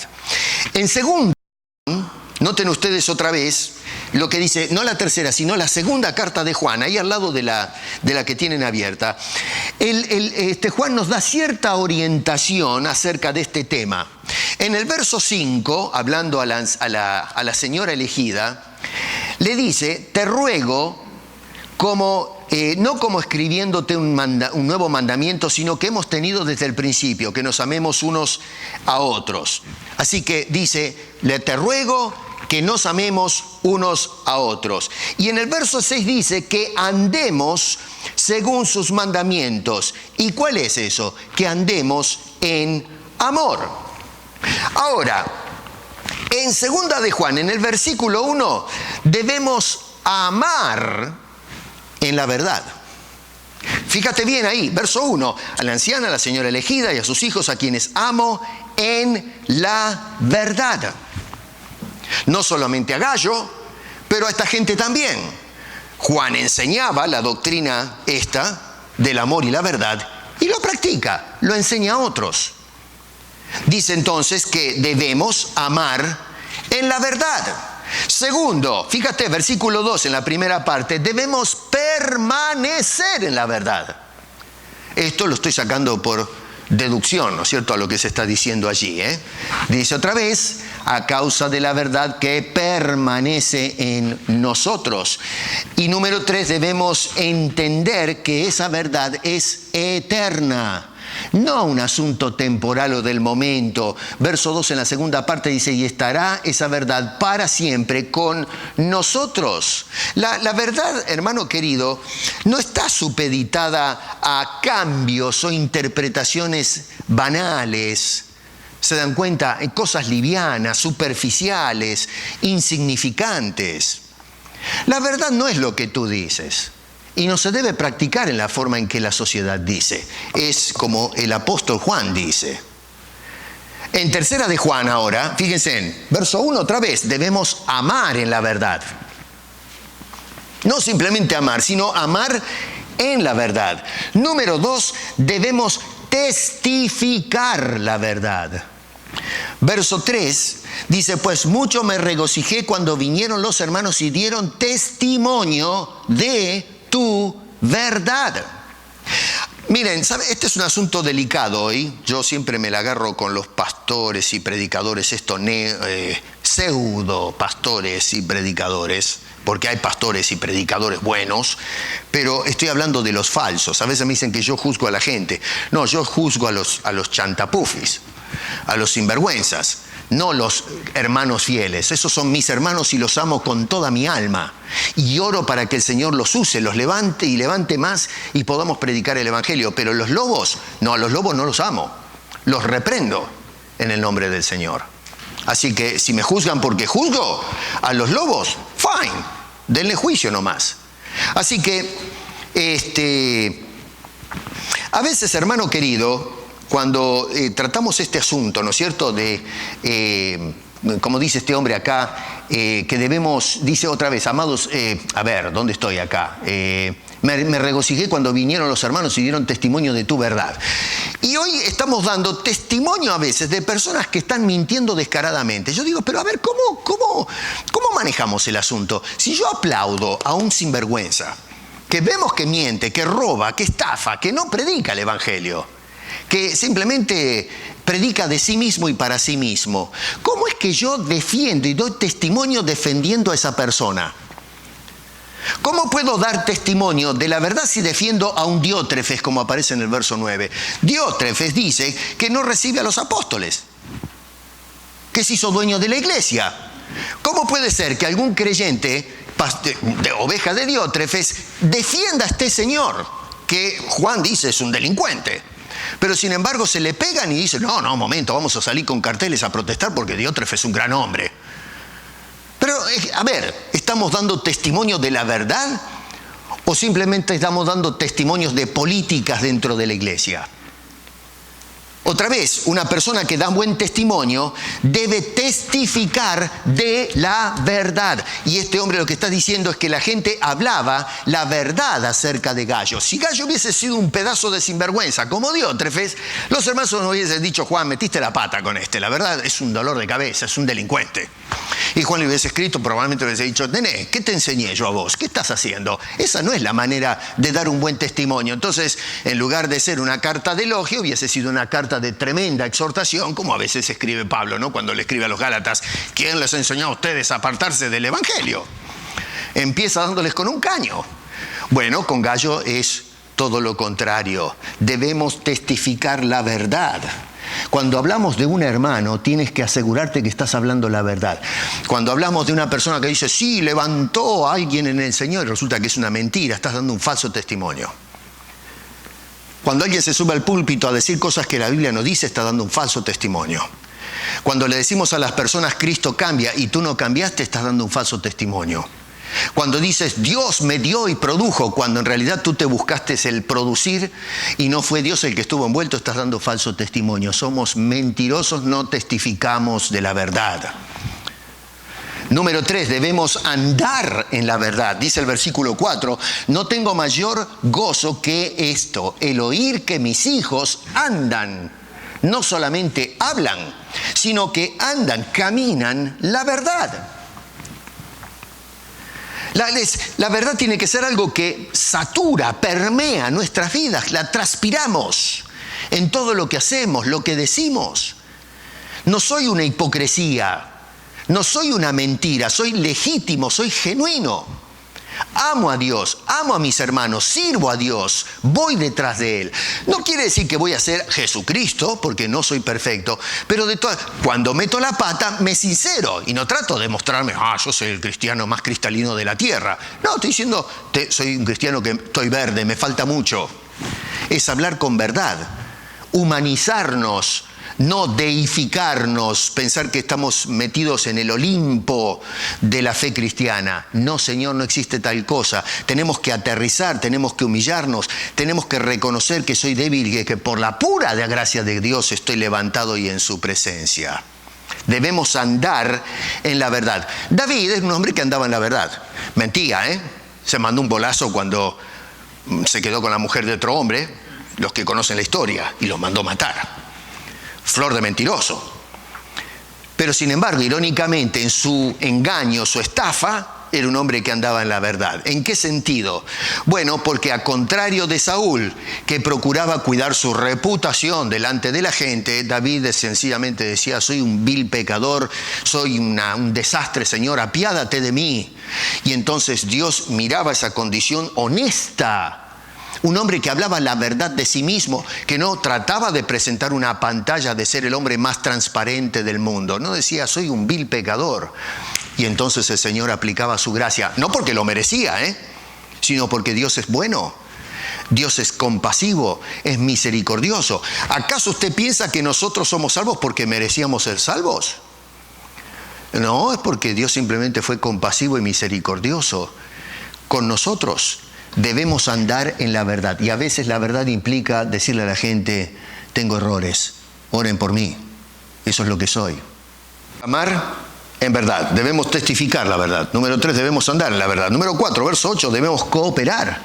En segundo, noten ustedes otra vez lo que dice, no la tercera, sino la segunda carta de Juan, ahí al lado de la que tienen abierta. Juan nos da cierta orientación acerca de este tema. En el verso 5, hablando a la señora elegida, le dice, te ruego, no como escribiéndote un nuevo mandamiento, sino que hemos tenido desde el principio, que nos amemos unos a otros. Así que dice, te ruego que nos amemos unos a otros. Y en el verso 6 dice que andemos según sus mandamientos. ¿Y cuál es eso? Que andemos en amor. Ahora, en 2 de Juan, en el versículo 1, debemos amar en la verdad. Fíjate bien ahí, verso 1, a la anciana, a la señora elegida y a sus hijos, a quienes amo en la verdad. No solamente a Gallo, pero a esta gente también. Juan enseñaba la doctrina esta del amor y la verdad y lo practica, lo enseña a otros. Dice entonces que debemos amar en la verdad. Segundo, fíjate, versículo 2 en la primera parte, debemos permanecer en la verdad. Esto lo estoy sacando por deducción, ¿no es cierto?, a lo que se está diciendo allí, ¿eh? Dice otra vez, a causa de la verdad que permanece en nosotros. Y número 3, debemos entender que esa verdad es eterna. No un asunto temporal o del momento. Verso 2 en la segunda parte dice, y estará esa verdad para siempre con nosotros. La verdad, hermano querido, no está supeditada a cambios o interpretaciones banales. ¿Se dan cuenta? En cosas livianas, superficiales, insignificantes. La verdad no es lo que tú dices. Y no se debe practicar en la forma en que la sociedad dice. Es como el apóstol Juan dice. En 3 de Juan ahora, fíjense en verso 1 otra vez, debemos amar en la verdad. No simplemente amar, sino amar en la verdad. Número 2, debemos testificar la verdad. Verso 3 dice, pues mucho me regocijé cuando vinieron los hermanos y dieron testimonio de tu verdad. Miren, ¿sabe? Este es un asunto delicado hoy. Yo siempre me la agarro con los pastores y predicadores, pseudo pastores y predicadores, porque hay pastores y predicadores buenos, pero estoy hablando de los falsos. A veces me dicen que yo juzgo a la gente. No, yo juzgo a los chantapufis, a los sinvergüenzas, no los hermanos fieles. Esos son mis hermanos y los amo con toda mi alma. Y oro para que el Señor los use, los levante y levante más y podamos predicar el Evangelio. Pero los lobos, no, a los lobos no los amo. Los reprendo en el nombre del Señor. Así que si me juzgan porque juzgo a los lobos, fine, denle juicio nomás. Así que, a veces, hermano querido, cuando tratamos este asunto, ¿no es cierto?, como dice este hombre acá, que debemos, dice otra vez, amados, ¿dónde estoy acá? Me regocijé cuando vinieron los hermanos y dieron testimonio de tu verdad. Y hoy estamos dando testimonio a veces de personas que están mintiendo descaradamente. Yo digo, pero a ver, ¿cómo manejamos el asunto? Si yo aplaudo a un sinvergüenza, que vemos que miente, que roba, que estafa, que no predica el Evangelio, que simplemente predica de sí mismo y para sí mismo, ¿cómo es que yo defiendo y doy testimonio defendiendo a esa persona? ¿Cómo puedo dar testimonio de la verdad si defiendo a un Diótrefes, como aparece en el verso 9? Diótrefes dice que no recibe a los apóstoles, que se hizo dueño de la iglesia. ¿Cómo puede ser que algún creyente de oveja de Diótrefes defienda a este señor que Juan dice es un delincuente? Pero sin embargo se le pegan y dicen, no, momento, vamos a salir con carteles a protestar porque Diótrefes es un gran hombre. Pero, a ver, ¿estamos dando testimonio de la verdad o simplemente estamos dando testimonios de políticas dentro de la iglesia? Otra vez, una persona que da buen testimonio debe testificar de la verdad. Y este hombre lo que está diciendo es que la gente hablaba la verdad acerca de Gallo. Si Gallo hubiese sido un pedazo de sinvergüenza como Diótrefes, los hermanos no hubiesen dicho, Juan, metiste la pata con este. La verdad es un dolor de cabeza, es un delincuente. Y Juan le hubiese escrito, probablemente le hubiese dicho, Nené, ¿qué te enseñé yo a vos? ¿Qué estás haciendo? Esa no es la manera de dar un buen testimonio. Entonces, en lugar de ser una carta de elogio, hubiese sido una carta de tremenda exhortación, como a veces escribe Pablo, ¿no? Cuando le escribe a los Gálatas, ¿quién les enseñó a ustedes a apartarse del Evangelio? Empieza dándoles con un caño. Bueno, con Gallo es todo lo contrario. Debemos testificar la verdad. Cuando hablamos de un hermano, tienes que asegurarte que estás hablando la verdad. Cuando hablamos de una persona que dice, sí, levantó a alguien en el Señor, y resulta que es una mentira, estás dando un falso testimonio. Cuando alguien se sube al púlpito a decir cosas que la Biblia no dice, está dando un falso testimonio. Cuando le decimos a las personas, Cristo cambia, y tú no cambiaste, estás dando un falso testimonio. Cuando dices, Dios me dio y produjo, cuando en realidad tú te buscaste el producir y no fue Dios el que estuvo envuelto, estás dando falso testimonio. Somos mentirosos, no testificamos de la verdad. Número 3, debemos andar en la verdad. Dice el versículo 4, no tengo mayor gozo que esto, el oír que mis hijos andan. No solamente hablan, sino que andan, caminan la verdad. La verdad tiene que ser algo que satura, permea nuestras vidas, la transpiramos en todo lo que hacemos, lo que decimos. No soy una hipocresía, no soy una mentira, soy legítimo, soy genuino. Amo a Dios, amo a mis hermanos, sirvo a Dios, voy detrás de Él. No quiere decir que voy a ser Jesucristo, porque no soy perfecto, pero cuando meto la pata, me sincero y no trato de mostrarme, yo soy el cristiano más cristalino de la tierra. No, estoy diciendo, soy un cristiano que estoy verde, me falta mucho. Es hablar con verdad, humanizarnos, no deificarnos, pensar que estamos metidos en el Olimpo de la fe cristiana. No, Señor, no existe tal cosa. Tenemos que aterrizar, tenemos que humillarnos, tenemos que reconocer que soy débil y que por la pura gracia de Dios estoy levantado y en su presencia. Debemos andar en la verdad. David es un hombre que andaba en la verdad. Mentía, Se mandó un bolazo cuando se quedó con la mujer de otro hombre, los que conocen la historia, y lo mandó matar. Flor de mentiroso. Pero sin embargo, irónicamente, en su engaño, su estafa, era un hombre que andaba en la verdad. ¿En qué sentido? Bueno, porque a contrario de Saúl, que procuraba cuidar su reputación delante de la gente, David sencillamente decía, soy un vil pecador, soy un desastre, Señor, apiádate de mí. Y entonces Dios miraba esa condición honesta. Un hombre que hablaba la verdad de sí mismo, que no trataba de presentar una pantalla de ser el hombre más transparente del mundo. No decía, soy un vil pecador. Y entonces el Señor aplicaba su gracia, no porque lo merecía, sino porque Dios es bueno. Dios es compasivo, es misericordioso. ¿Acaso usted piensa que nosotros somos salvos porque merecíamos ser salvos? No, es porque Dios simplemente fue compasivo y misericordioso con nosotros. Debemos andar en la verdad. Y a veces la verdad implica decirle a la gente, tengo errores, oren por mí. Eso es lo que soy. Amar en verdad. Debemos testificar la verdad. Número 3, debemos andar en la verdad. Número 4, verso 8, debemos cooperar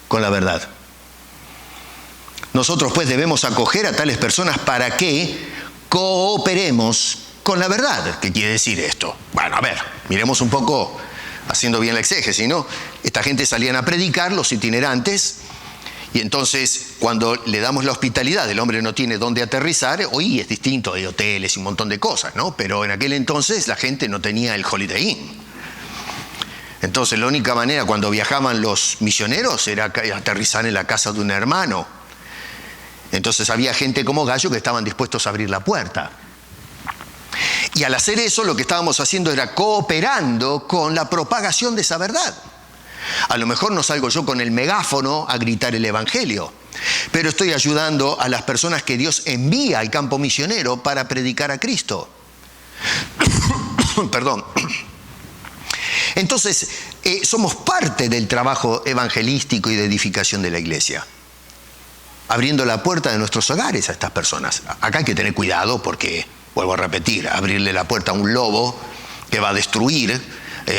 con la verdad. Nosotros pues debemos acoger a tales personas para que cooperemos con la verdad. ¿Qué quiere decir esto? Bueno, a ver, miremos un poco haciendo bien la exégesis, ¿no? Esta gente salían a predicar, los itinerantes, y entonces cuando le damos la hospitalidad, el hombre no tiene dónde aterrizar, hoy es distinto, hay hoteles y un montón de cosas, ¿no? Pero en aquel entonces la gente no tenía el Holiday Inn. Entonces la única manera cuando viajaban los misioneros era aterrizar en la casa de un hermano. Entonces había gente como Gallo que estaban dispuestos a abrir la puerta. Y al hacer eso, lo que estábamos haciendo era cooperando con la propagación de esa verdad. A lo mejor no salgo yo con el megáfono a gritar el evangelio, pero estoy ayudando a las personas que Dios envía al campo misionero para predicar a Cristo. Perdón. Entonces, somos parte del trabajo evangelístico y de edificación de la iglesia, abriendo la puerta de nuestros hogares a estas personas. Acá hay que tener cuidado porque, vuelvo a repetir, abrirle la puerta a un lobo que va a destruir,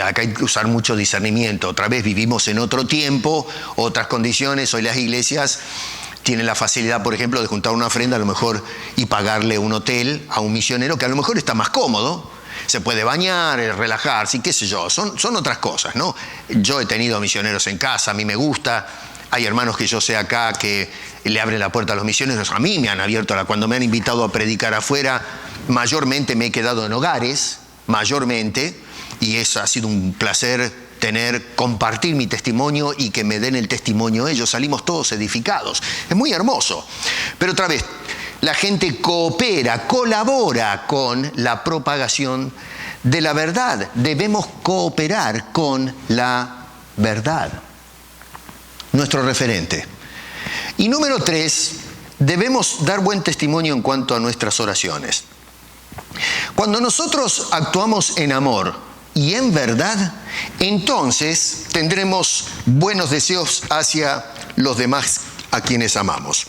acá hay que usar mucho discernimiento. Otra vez vivimos en otro tiempo, otras condiciones. Hoy las iglesias tienen la facilidad, por ejemplo, de juntar una ofrenda a lo mejor y pagarle un hotel a un misionero que a lo mejor está más cómodo, se puede bañar, relajarse, y qué sé yo, son otras cosas, ¿no? Yo he tenido misioneros en casa, a mí me gusta. Hay hermanos que yo sé acá que le abren la puerta a los misioneros. A mí me han abierto, cuando me han invitado a predicar afuera, mayormente me he quedado en hogares, mayormente, y eso ha sido un placer compartir mi testimonio y que me den el testimonio ellos. Salimos todos edificados. Es muy hermoso. Pero otra vez, la gente coopera, colabora con la propagación de la verdad. Debemos cooperar con la verdad. Nuestro referente. Y número 3, debemos dar buen testimonio en cuanto a nuestras oraciones. Cuando nosotros actuamos en amor y en verdad, entonces tendremos buenos deseos hacia los demás a quienes amamos.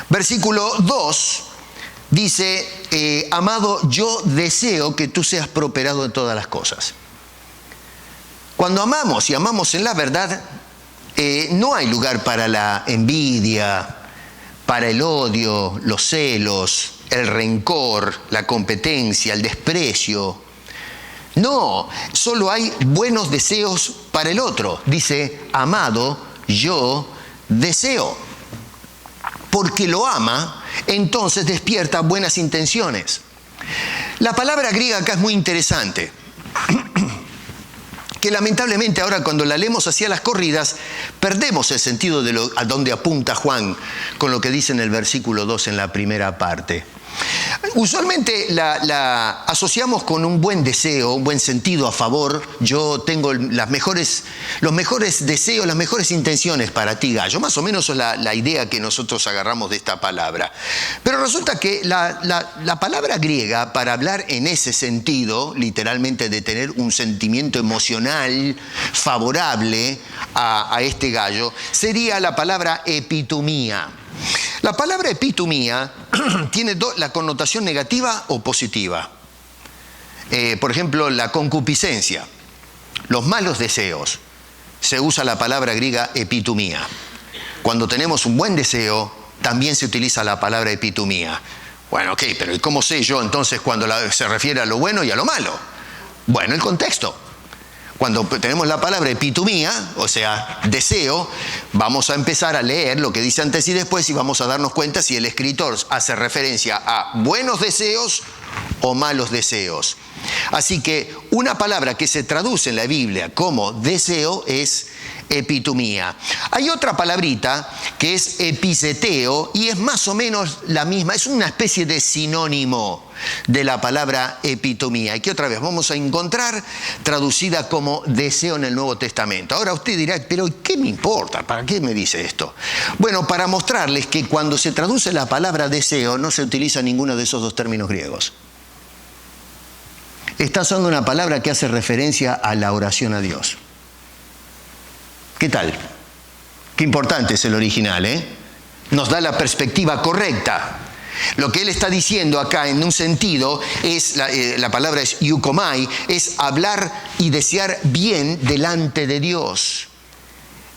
Versículo 2 dice, amado, yo deseo que tú seas prosperado en todas las cosas. Cuando amamos y amamos en la verdad, no hay lugar para la envidia, para el odio, los celos, el rencor, la competencia, el desprecio. No, solo hay buenos deseos para el otro. Dice, amado, yo deseo. Porque lo ama, entonces despierta buenas intenciones. La palabra griega acá es muy interesante, que lamentablemente ahora cuando la leemos hacia las corridas, perdemos el sentido de a dónde apunta Juan con lo que dice en el versículo 2 en la primera parte. Usualmente la asociamos con un buen deseo, un buen sentido a favor. Yo tengo los mejores deseos, las mejores intenciones para ti, Gallo. Más o menos es la idea que nosotros agarramos de esta palabra. Pero resulta que la palabra griega para hablar en ese sentido, literalmente de tener un sentimiento emocional favorable a este gallo, sería la palabra epitumía. La palabra epitumía tiene la connotación negativa o positiva. Por ejemplo, la concupiscencia, los malos deseos. Se usa la palabra griega epitumía. Cuando tenemos un buen deseo, también se utiliza la palabra epitumía. Bueno, ok, pero ¿y cómo sé yo entonces cuando se refiere a lo bueno y a lo malo? Bueno, el contexto. Cuando tenemos la palabra epitumía, o sea, deseo, vamos a empezar a leer lo que dice antes y después y vamos a darnos cuenta si el escritor hace referencia a buenos deseos o malos deseos. Así que una palabra que se traduce en la Biblia como deseo es epitumía. Hay otra palabrita que es episeteo y es más o menos la misma, es una especie de sinónimo de la palabra epitomía, y que otra vez vamos a encontrar traducida como deseo en el Nuevo Testamento. Ahora usted dirá, pero ¿qué me importa? ¿Para qué me dice esto? Bueno, para mostrarles que cuando se traduce la palabra deseo no se utiliza ninguno de esos dos términos griegos. Está usando una palabra que hace referencia a la oración a Dios. ¿Qué tal? Qué importante es el original, ¿eh? Nos da la perspectiva correcta. Lo que él está diciendo acá en un sentido es, la palabra es eukomai, es hablar y desear bien delante de Dios.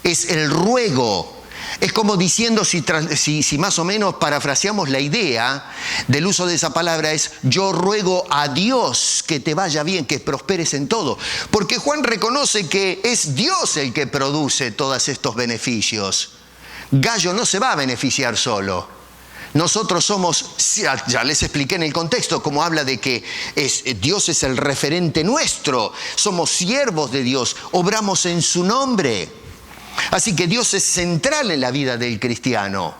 Es el ruego. Es como diciendo, si más o menos parafraseamos la idea del uso de esa palabra, es yo ruego a Dios que te vaya bien, que prosperes en todo. Porque Juan reconoce que es Dios el que produce todos estos beneficios. Gallo no se va a beneficiar solo. Nosotros somos, ya les expliqué en el contexto, cómo habla de que Dios es el referente nuestro. Somos siervos de Dios, obramos en su nombre. Así que Dios es central en la vida del cristiano.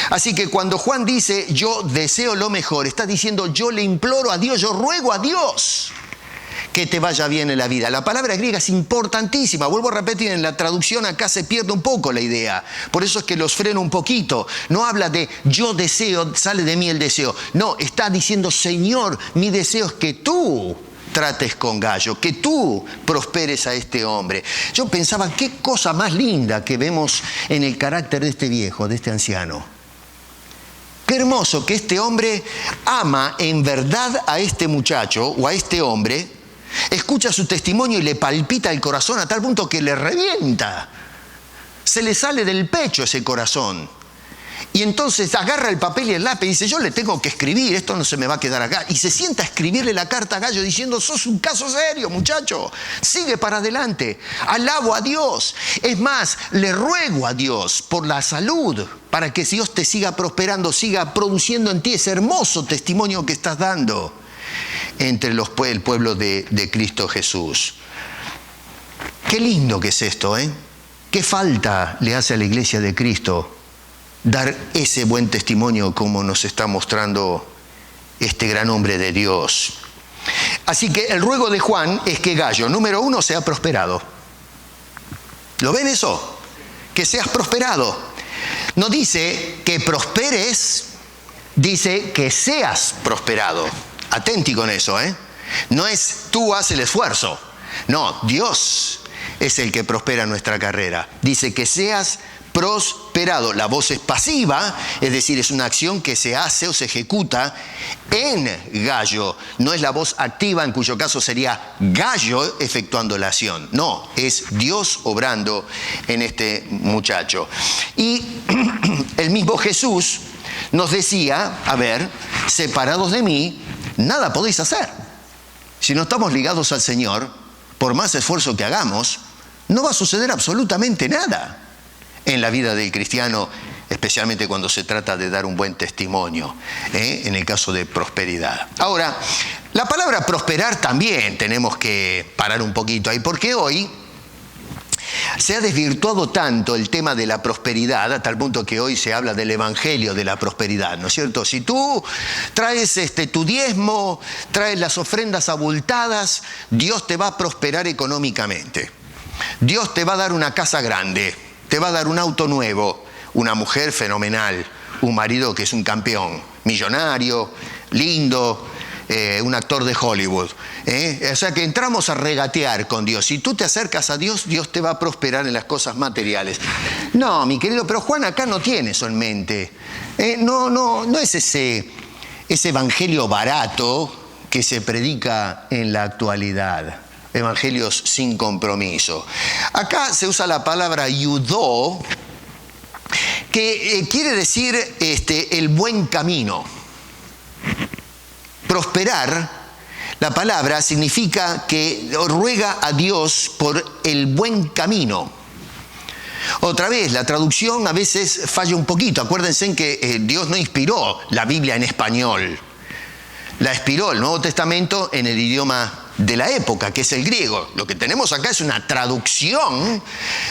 Así que cuando Juan dice, yo deseo lo mejor, está diciendo, yo le imploro a Dios, yo ruego a Dios que te vaya bien en la vida. La palabra griega es importantísima. Vuelvo a repetir, en la traducción acá se pierde un poco la idea. Por eso es que los freno un poquito. No habla de yo deseo, sale de mí el deseo. No, está diciendo, Señor, mi deseo es que tú trates con Gallo, que tú prosperes a este hombre. Yo pensaba, qué cosa más linda que vemos en el carácter de este viejo, de este anciano. Qué hermoso que este hombre ama en verdad a este muchacho o a este hombre, escucha su testimonio y le palpita el corazón a tal punto que le revienta. Se le sale del pecho ese corazón. Y entonces agarra el papel y el lápiz y dice, yo le tengo que escribir, esto no se me va a quedar acá. Y se sienta a escribirle la carta a Gallo diciendo, sos un caso serio, muchacho, sigue para adelante, alabo a Dios. Es más, le ruego a Dios por la salud, para que Dios te siga prosperando, siga produciendo en ti ese hermoso testimonio que estás dando entre el pueblo de Cristo Jesús. Qué lindo que es esto, ¿eh? Qué falta le hace a la iglesia de Cristo dar ese buen testimonio como nos está mostrando este gran hombre de Dios. Así que el ruego de Juan es que Gayo, número 1, sea prosperado. ¿Lo ven eso? Que seas prosperado. No dice que prosperes, dice que seas prosperado. Atenti con eso, ¿eh? No es tú haz el esfuerzo. No, Dios es el que prospera nuestra carrera. Dice que seas prosperado. La voz es pasiva, es decir, es una acción que se hace o se ejecuta en Gayo. No es la voz activa, en cuyo caso sería Gayo efectuando la acción. No, es Dios obrando en este muchacho. Y el mismo Jesús nos decía, a ver, separados de mí, nada podéis hacer. Si no estamos ligados al Señor, por más esfuerzo que hagamos, no va a suceder absolutamente nada en la vida del cristiano, especialmente cuando se trata de dar un buen testimonio, en el caso de prosperidad. Ahora, la palabra prosperar también tenemos que parar un poquito ahí, porque hoy se ha desvirtuado tanto el tema de la prosperidad, a tal punto que hoy se habla del evangelio de la prosperidad, ¿no es cierto? Si tú traes tu diezmo, traes las ofrendas abultadas, Dios te va a prosperar económicamente. Dios te va a dar una casa grande, te va a dar un auto nuevo, una mujer fenomenal, un marido que es un campeón, millonario, lindo, un actor de Hollywood. O sea que entramos a regatear con Dios. Si tú te acercas a Dios, Dios te va a prosperar en las cosas materiales. No, mi querido, pero Juan acá no tiene eso en mente. No es ese evangelio barato que se predica en la actualidad. Evangelios sin compromiso. Acá se usa la palabra yudó, que quiere decir el buen camino. Prosperar, la palabra significa que ruega a Dios por el buen camino. Otra vez, la traducción a veces falla un poquito. Acuérdense en que Dios no inspiró la Biblia en español. La inspiró el Nuevo Testamento en el idioma de la época, que es el griego. Lo que tenemos acá es una traducción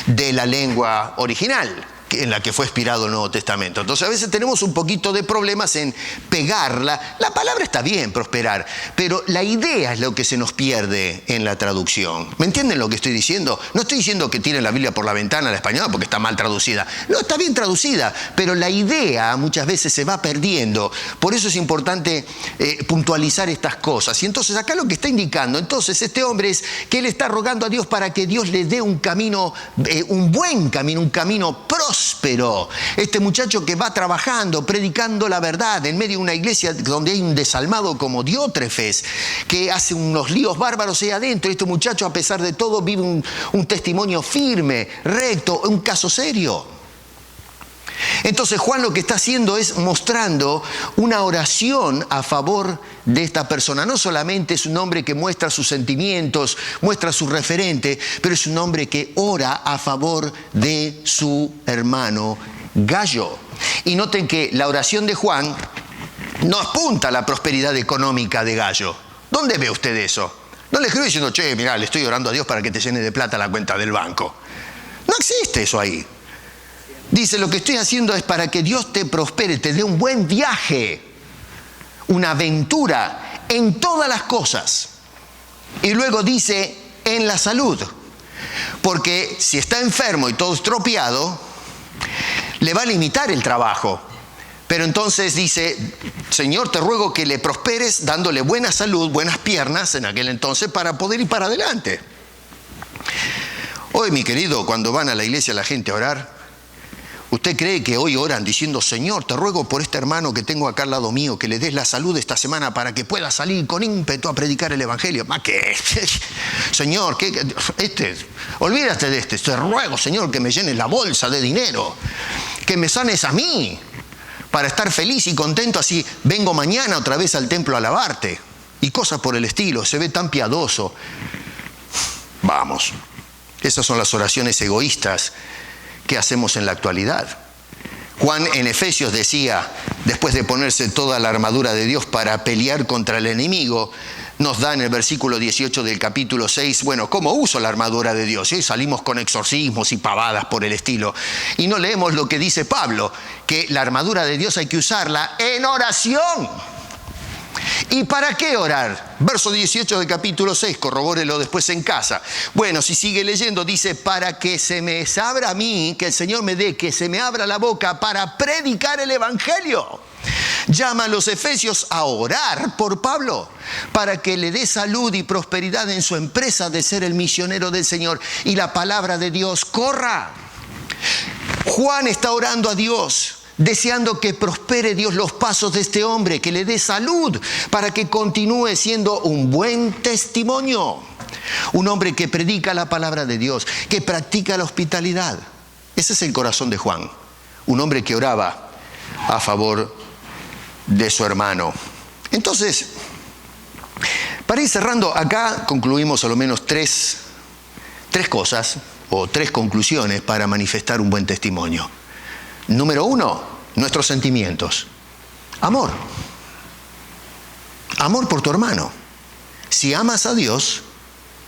de la lengua original en la que fue inspirado el Nuevo Testamento. Entonces a veces tenemos un poquito de problemas en pegarla. La palabra está bien, prosperar, pero la idea es lo que se nos pierde en la traducción. ¿Me entienden lo que estoy diciendo? No estoy diciendo que tiren la Biblia por la ventana la española porque está mal traducida. No, está bien traducida, pero la idea muchas veces se va perdiendo. Por eso es importante puntualizar estas cosas. Y entonces acá lo que está indicando, entonces este hombre es que él está rogando a Dios para que Dios le dé un camino, un buen camino, un camino próspero. Este muchacho que va trabajando, predicando la verdad en medio de una iglesia donde hay un desalmado como Diótrefes, que hace unos líos bárbaros ahí adentro. Este muchacho, a pesar de todo, vive un testimonio firme, recto, un caso serio. Entonces Juan lo que está haciendo es mostrando una oración a favor de esta persona. No solamente es un hombre que muestra sus sentimientos, muestra su referente, pero es un hombre que ora a favor de su hermano Gayo. Y noten que la oración de Juan no apunta a la prosperidad económica de Gayo. ¿Dónde ve usted eso? No le escribe diciendo, che, mirá, le estoy orando a Dios para que te llene de plata la cuenta del banco. No existe eso ahí. Dice, lo que estoy haciendo es para que Dios te prospere, te dé un buen viaje, una aventura en todas las cosas. Y luego dice, en la salud. Porque si está enfermo y todo estropeado, le va a limitar el trabajo. Pero entonces dice, Señor, te ruego que le prosperes dándole buena salud, buenas piernas en aquel entonces para poder ir para adelante. Hoy, mi querido, cuando van a la iglesia la gente a orar, ¿usted cree que hoy oran diciendo, Señor, te ruego por este hermano que tengo acá al lado mío, que le des la salud esta semana para que pueda salir con ímpetu a predicar el evangelio? ¿Más qué? Señor, olvídate de te ruego, Señor, que me llenes la bolsa de dinero, que me sanes a mí, para estar feliz y contento, así vengo mañana otra vez al templo a alabarte, y cosas por el estilo. Se ve tan piadoso. Vamos, esas son las oraciones egoístas que hacemos en la actualidad. Juan en Efesios decía, después de ponerse toda la armadura de Dios para pelear contra el enemigo, nos da en el versículo 18 del capítulo 6, bueno, ¿cómo uso la armadura de Dios? ¿Sí? Salimos con exorcismos y pavadas por el estilo. Y no leemos lo que dice Pablo, que la armadura de Dios hay que usarla en oración. ¿Y para qué orar? Verso 18 del capítulo 6, corrobórelo después en casa. Bueno, si sigue leyendo, dice, para que se me abra a mí, que el Señor me dé, que se me abra la boca para predicar el Evangelio. Llama a los efesios a orar por Pablo, para que le dé salud y prosperidad en su empresa de ser el misionero del Señor y la palabra de Dios corra. Juan está orando a Dios, deseando que prospere Dios los pasos de este hombre, que le dé salud para que continúe siendo un buen testimonio. Un hombre que predica la palabra de Dios, que practica la hospitalidad. Ese es el corazón de Juan. Un hombre que oraba a favor de su hermano. Entonces, para ir cerrando, acá concluimos a lo menos tres cosas o tres conclusiones para manifestar un buen testimonio. Número 1, nuestros sentimientos. Amor. Amor por tu hermano. Si amas a Dios,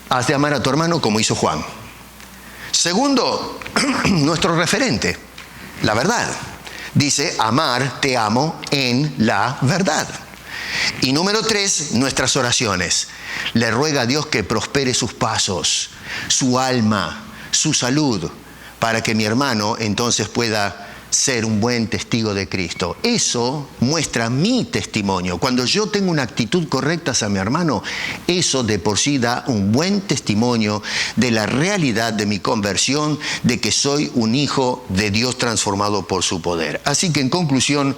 has de amar a tu hermano como hizo Juan. Segundo, nuestro referente, la verdad. Dice, amar, te amo en la verdad. Y número 3, nuestras oraciones. Le ruega a Dios que prospere sus pasos, su alma, su salud, para que mi hermano entonces pueda ser un buen testigo de Cristo. Eso muestra mi testimonio. Cuando yo tengo una actitud correcta hacia mi hermano, eso de por sí da un buen testimonio de la realidad de mi conversión, de que soy un hijo de Dios transformado por su poder. Así que en conclusión,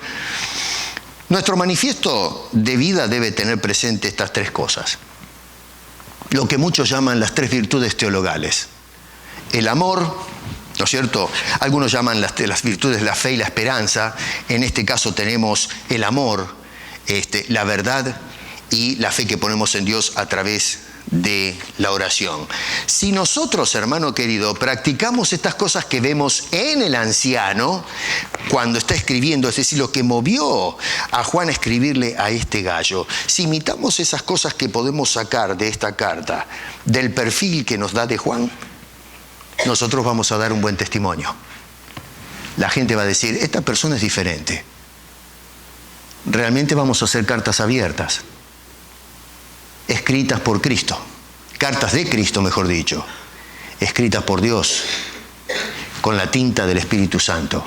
nuestro manifiesto de vida debe tener presente estas tres cosas. Lo que muchos llaman las tres virtudes teologales. El amor, ¿no es cierto? Algunos llaman las virtudes de la fe y la esperanza. En este caso tenemos el amor, la verdad y la fe que ponemos en Dios a través de la oración. Si nosotros, hermano querido, practicamos estas cosas que vemos en el anciano, cuando está escribiendo, es decir, lo que movió a Juan a escribirle a este gallo, si imitamos esas cosas que podemos sacar de esta carta, del perfil que nos da de Juan, nosotros vamos a dar un buen testimonio. La gente va a decir, esta persona es diferente. Realmente vamos a hacer cartas abiertas, escritas por Cristo, cartas de Cristo, mejor dicho, escritas por Dios, con la tinta del Espíritu Santo.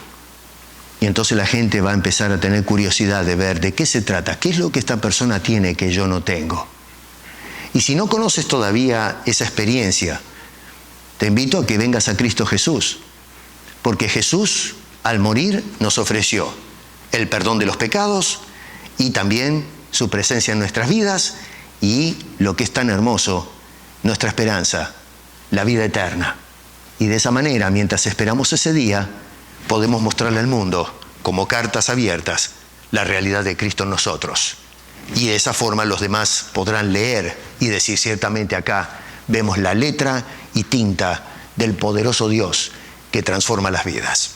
Y entonces la gente va a empezar a tener curiosidad de ver de qué se trata, qué es lo que esta persona tiene que yo no tengo. Y si no conoces todavía esa experiencia, te invito a que vengas a Cristo Jesús, porque Jesús, al morir, nos ofreció el perdón de los pecados y también su presencia en nuestras vidas y, lo que es tan hermoso, nuestra esperanza, la vida eterna. Y de esa manera, mientras esperamos ese día, podemos mostrarle al mundo, como cartas abiertas, la realidad de Cristo en nosotros. Y de esa forma los demás podrán leer y decir, ciertamente acá vemos la letra y tinta del poderoso Dios que transforma las vidas.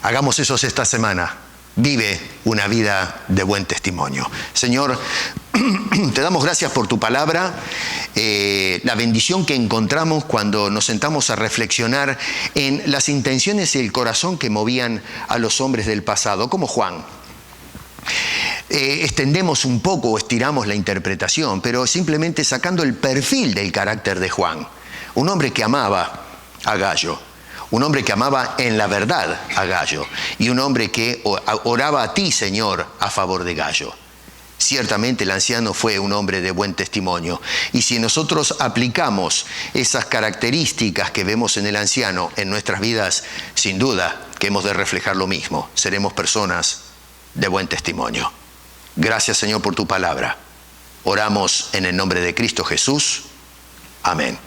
Hagamos eso esta semana. Vive una vida de buen testimonio. Señor, te damos gracias por tu palabra, la bendición que encontramos cuando nos sentamos a reflexionar en las intenciones y el corazón que movían a los hombres del pasado, como Juan. Extendemos un poco o estiramos la interpretación, pero simplemente sacando el perfil del carácter de Juan. Un hombre que amaba a Gallo, un hombre que amaba en la verdad a Gallo y un hombre que oraba a ti, Señor, a favor de Gallo. Ciertamente el anciano fue un hombre de buen testimonio, y si nosotros aplicamos esas características que vemos en el anciano en nuestras vidas, sin duda que hemos de reflejar lo mismo. Seremos personas de buen testimonio. Gracias, Señor, por tu palabra. Oramos en el nombre de Cristo Jesús. Amén.